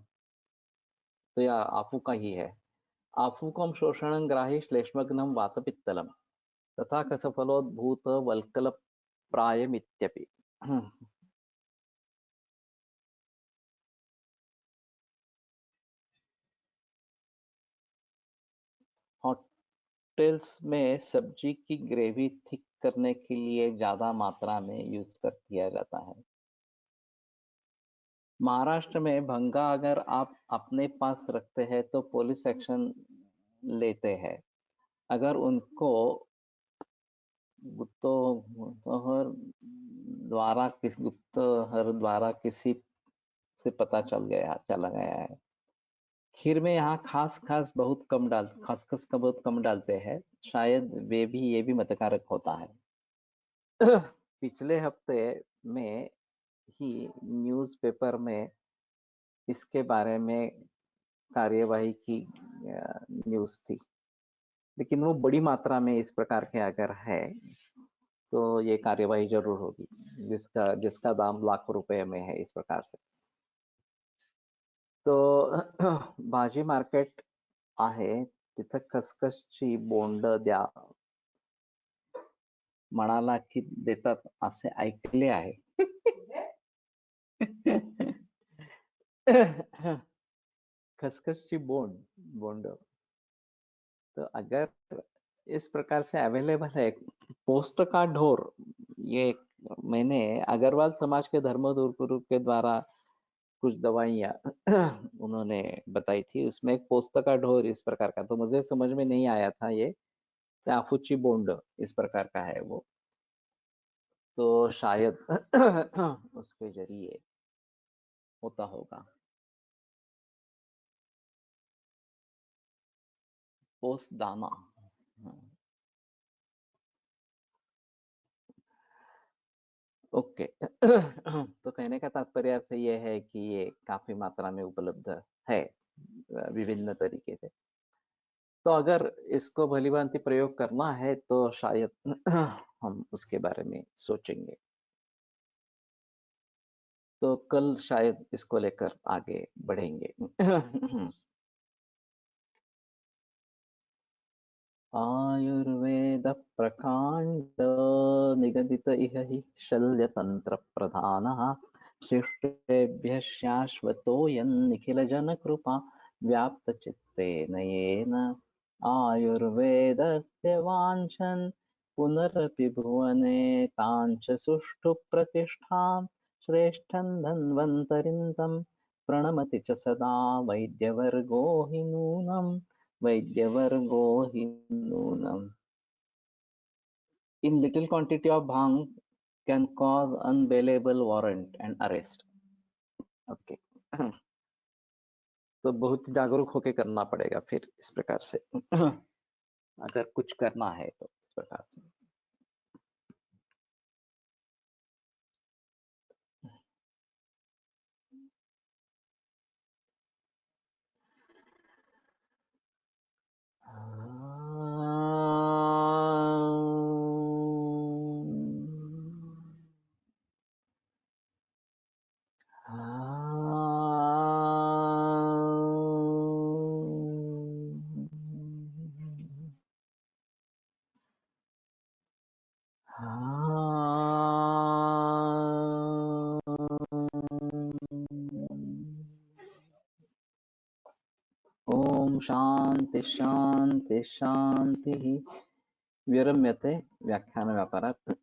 तो यह आफू का ही है। आफूकम शोषण ग्राही श्लेष्मग्नम वातपित्तलम तथा कसफलोद्भूत वल्कल प्रायमित्यपि। होटल्स में सब्जी की ग्रेवी थिक करने के लिए ज्यादा मात्रा में यूज कर किया जाता है। महाराष्ट्र में भंगा अगर आप अपने पास रखते हैं तो पुलिस एक्शन लेते हैं। अगर उनको गुप्तहर द्वारा किसी से पता चला गया है। खीर में यहाँ खसखस का बहुत कम डालते हैं। शायद ये भी मतकारक होता है। पिछले हफ्ते में ही न्यूज़पेपर में इसके बारे में कार्यवाही की न्यूज़ थी, लेकिन वो बड़ी मात्रा में इस प्रकार के अगर है तो ये कार्यवाही जरूर होगी, जिसका दाम लाखों रुपए में है इस प्रकार से। तो भाजी मार्केट आहे तिथं खसखसची बोंड द्या म्हणाला की देतात असे ऐकले आहे. खसखसची बोंड तो अगर इस प्रकार से अवेलेबल है, पोस्ट का ढोर, ये मैंने अग्रवाल समाज के धर्मगुरु के द्वारा कुछ दवाइयाँ उन्होंने बताई थी, उसमें एक पोस्त का ढोर इस प्रकार का, तो मुझे समझ में नहीं आया था ये आफूची बोंड इस प्रकार का है वो, तो शायद उसके जरिए होता होगा। पोस्त दाना। ओके। तो कहने का तात्पर्य अर्थ ये है कि ये काफी मात्रा में उपलब्ध है विभिन्न तरीके से। तो अगर इसको भलीभांति प्रयोग करना है तो शायद हम उसके बारे में सोचेंगे। तो कल शायद इसको लेकर आगे बढ़ेंगे। आयुर्वेद प्रकांड निगदित इह हि शल्यतंत्र प्रधानः शिष्टेभ्यः शाश्वतोऽयं निखिलजनकृपा व्याप्तचित्तेन येन आयुर्वेदस्य वाञ्छन् पुनरपि भुवने काञ्च सुष्ठु प्रतिष्ठां श्रेष्ठं धन्वन्तरिं तं प्रणमति च सदा वैद्यवर्गो हि नूनम् वैद्यवर्गो हि नूनम्। In little quantity of bhang can cause unbailable warrant and arrest. Okay. तो बहुत जागरूक होके करना पड़ेगा फिर इस प्रकार से, अगर कुछ करना है तो इस प्रकार से। ओम शांति शांति शांति। विरम्यते व्याख्यान व्यापारात्।